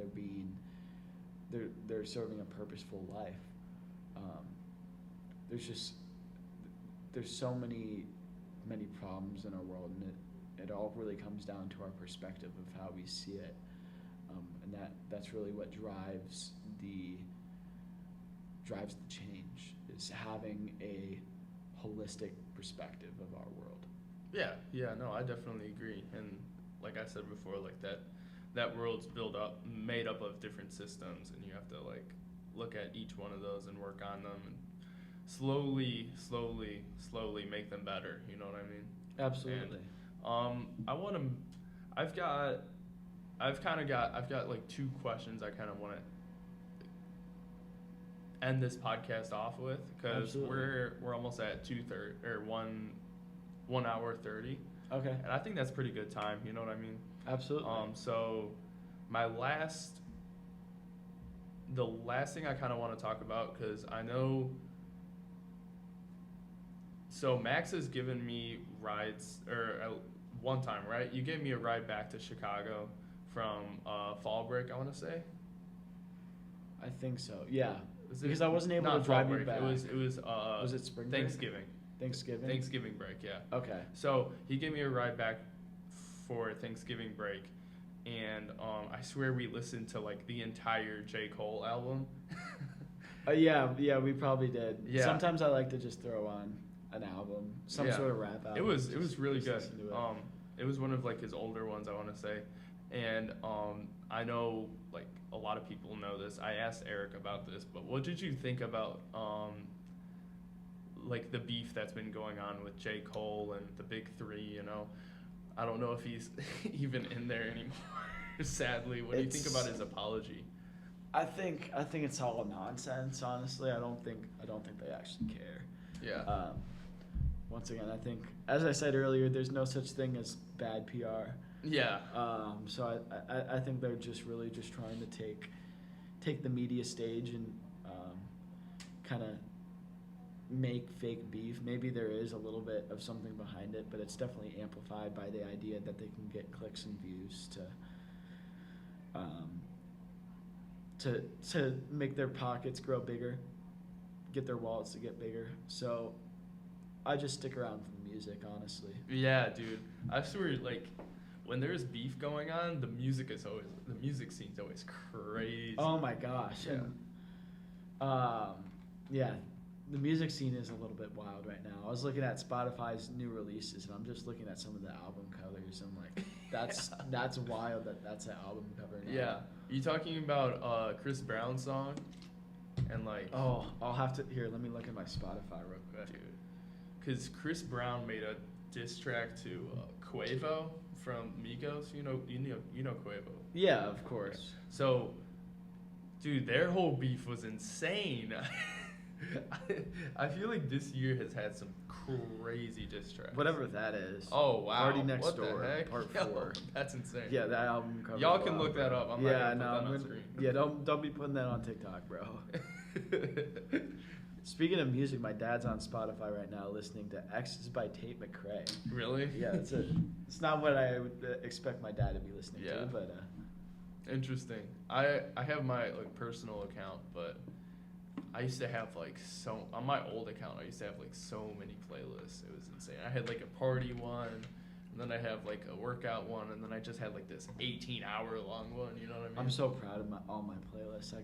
they're serving a purposeful life. There's so many problems in our world, and it all really comes down to our perspective of how we see it, and that's really what drives the change, is having a holistic perspective of our world. Yeah, no, I definitely agree. And like I said before, like that world's made up of different systems, and you have to like look at each one of those and work on them and slowly make them better. You know what I mean? Absolutely. And, I've got like two questions I kind of want to end this podcast off with, because we're almost at 2:30 or 1 hour 30. Okay. And I think that's pretty good time. You know what I mean? Absolutely. So the last thing I kind of want to talk about, because I know. So Max has given me rides, one time, right? You gave me a ride back to Chicago from fall break, I want to say. I think so. Yeah. Because I wasn't able to drive you back. It was was it spring break? Thanksgiving break, yeah. Okay. So he gave me a ride back for Thanksgiving break, and I swear we listened to like the entire J. Cole album. Yeah, we probably did. Yeah. Sometimes I like to just throw on an album, some sort of rap album. It was really good. It was one of like his older ones, I want to say, and I know like a lot of people know this. I asked Eric about this, but what did you think about like the beef that's been going on with J. Cole and the Big Three? I don't know if he's even in there anymore. Sadly, what do you think about his apology? I think it's all nonsense. Honestly, I don't think they actually care. Yeah. Once again, I think, as I said earlier, there's no such thing as bad PR. Yeah. So I think they're just really just trying to take the media stage and kind of make fake beef. Maybe there is a little bit of something behind it, but it's definitely amplified by the idea that they can get clicks and views to make their pockets grow bigger, get their wallets to get bigger. So I just stick around for the music, honestly. Yeah, dude. I swear, like, when there's beef going on, the music scene's always crazy. Oh my gosh. Yeah. And, yeah, the music scene is a little bit wild right now. I was looking at Spotify's new releases, and I'm just looking at some of the album covers. I'm like, that's wild that's an album cover now. Yeah. Are you talking about Chris Brown's song? And like, oh, I'll have to, here, let me look at my Spotify real quick. Dude, because Chris Brown made a diss track to Quavo from Migos. You know Quavo. Yeah, of course. So, dude, their whole beef was insane. I feel like this year has had some crazy diss tracks. Whatever that is. Oh wow! Party Next what Door, the heck? Part Yo, 4. That's insane. Yeah, that album cover. Y'all can look that up. I'm not gonna put that on screen. Yeah, don't be putting that on TikTok, bro. Speaking of music, my dad's on Spotify right now listening to X's by Tate McRae. Really? Yeah, it's not what I would expect my dad to be listening to, but interesting. I have my like personal account, but I used to have like on my old account I used to have like so many playlists. It was insane. I had like a party one, and then I have like a workout one, and then I just had like this 18-hour long one. You know what I mean? I'm so proud of all my playlists.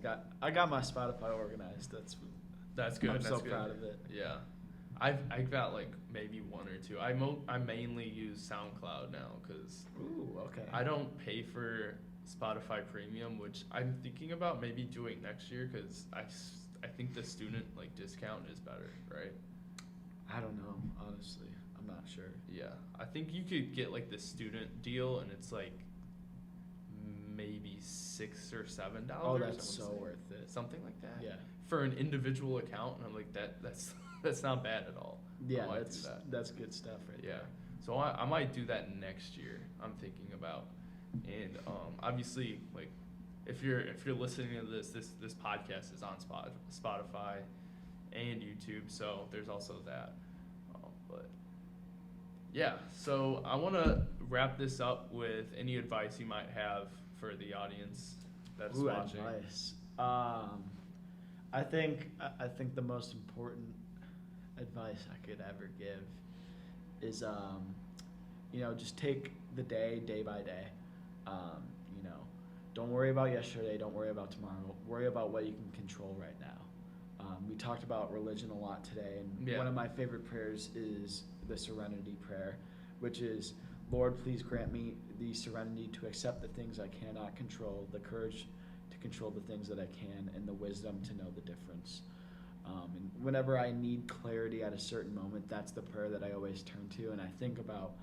I got my Spotify organized. That's good. I'm that's so good. proud of it. Yeah, I've got like maybe one or two. I mainly use SoundCloud now because I don't pay for Spotify Premium, which I'm thinking about maybe doing next year because I think the student like discount is better, right? I don't know, honestly. I'm not sure. Yeah, I think you could get like the student deal, and it's like maybe $6 or $7. Oh, that's so worth it. Something like that. Yeah. For an individual account, and I'm like that's not bad at all. Yeah, that's good stuff right there. So I might do that next year. I'm thinking about, and obviously like if you're listening to this podcast is on Spotify and YouTube, so there's also that. But yeah, so I want to wrap this up with any advice you might have for the audience that's watching. Advice. I think the most important advice I could ever give is just take the day by day. Don't worry about yesterday, don't worry about tomorrow. Worry about what you can control right now. We talked about religion a lot today, and one of my favorite prayers is the serenity prayer, which is, Lord, please grant me the serenity to accept the things I cannot control, the courage to control the things that I can, and the wisdom to know the difference. And whenever I need clarity at a certain moment, that's the prayer that I always turn to, and I think about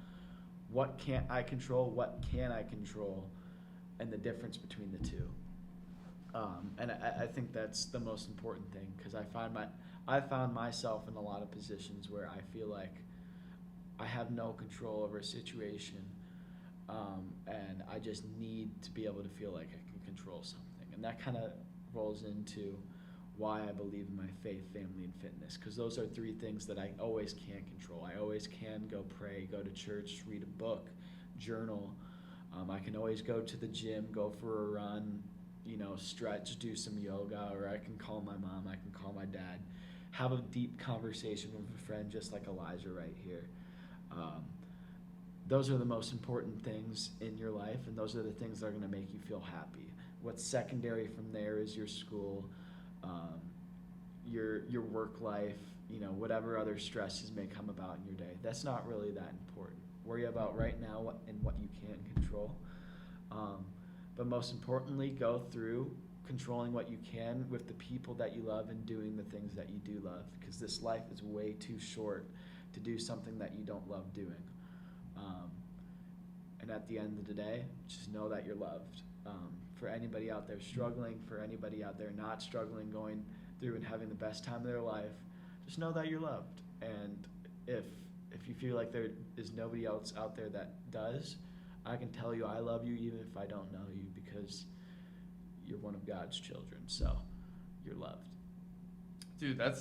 what can't I control, what can I control, and the difference between the two. And I think that's the most important thing, because I found myself in a lot of positions where I feel like I have no control over a situation, and I just need to be able to feel like I can control something. And that kind of rolls into why I believe in my faith, family, and fitness, because those are three things that I always can control. I always can go pray, go to church, read a book, journal. I can always go to the gym, go for a run, stretch, do some yoga, or I can call my mom, I can call my dad, have a deep conversation with a friend just like Elijah right here. Those are the most important things in your life, and those are the things that are going to make you feel happy. What's secondary from there is your school, your work life, whatever other stresses may come about in your day. That's not really that important. Worry about right now and what you can control. But most importantly, go through controlling what you can with the people that you love and doing the things that you do love, because this life is way too short to do something that you don't love doing. And at the end of the day, just know that you're loved. For anybody out there struggling, for anybody out there not struggling, going through and having the best time of their life, just know that you're loved. And if you feel like there is nobody else out there that does, I can tell you I love you even if I don't know you, because you're one of God's children, so you're loved. Dude, that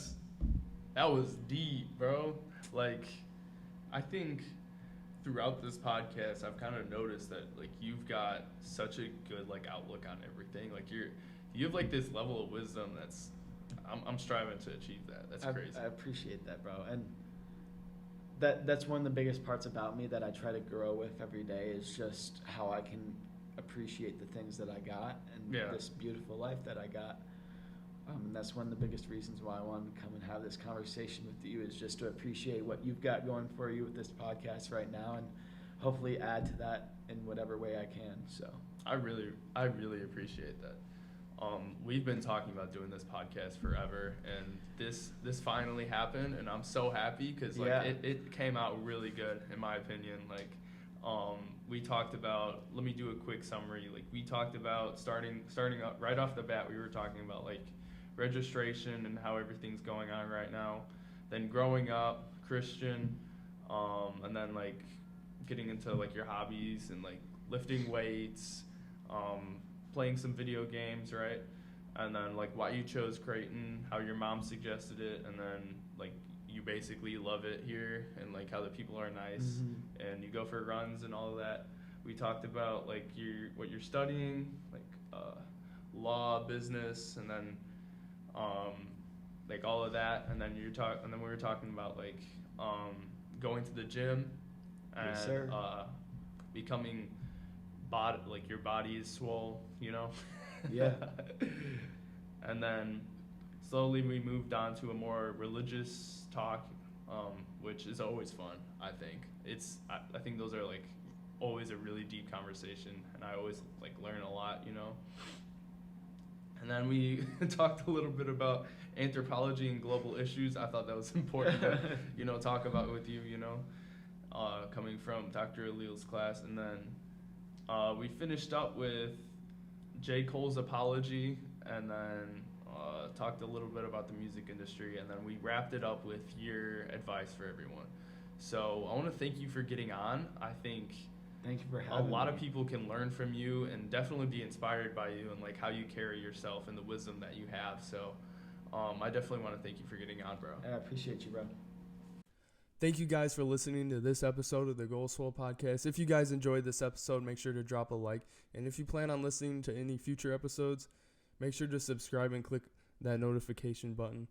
was deep, bro. Like, I think throughout this podcast, I've kind of noticed that like you've got such a good like outlook on everything. Like you have like this level of wisdom that's I'm striving to achieve that. That's crazy. I appreciate that, bro. And that's one of the biggest parts about me that I try to grow with every day is just how I can appreciate the things that I got and this beautiful life that I got. And that's one of the biggest reasons why I wanted to come and have this conversation with you is just to appreciate what you've got going for you with this podcast right now and hopefully add to that in whatever way I can. So I really appreciate that. We've been talking about doing this podcast forever, and this finally happened, and I'm so happy because like it came out really good in my opinion. Like we talked about, let me do a quick summary. Like we talked about starting up right off the bat. We were talking about like registration and how everything's going on right now, then growing up Christian, and then like getting into like your hobbies and like lifting weights, playing some video games, right? And then like why you chose Creighton, how your mom suggested it, and then like you basically love it here and like how the people are nice and you go for runs and all of that. We talked about like what you're studying, like law, business, and then like all of that, and then and then we were talking about like going to the gym and becoming like your body is swole, you know. Yeah. And then slowly we moved on to a more religious talk, which is always fun. I think I think those are like always a really deep conversation, and I always like learn a lot, you know. And then we talked a little bit about anthropology and global issues. I thought that was important to, you know, talk about with you, you know, coming from Dr. Alil's class. And then we finished up with J. Cole's apology, and then talked a little bit about the music industry, and then we wrapped it up with your advice for everyone. So I want to thank you for getting on. I think thank you for having me. A lot of people can learn from you and definitely be inspired by you and like how you carry yourself and the wisdom that you have. So I definitely want to thank you for getting on, bro. I appreciate you, bro. Thank you guys for listening to this episode of the Goal Swole Podcast. If you guys enjoyed this episode, make sure to drop a like. And if you plan on listening to any future episodes, make sure to subscribe and click that notification button.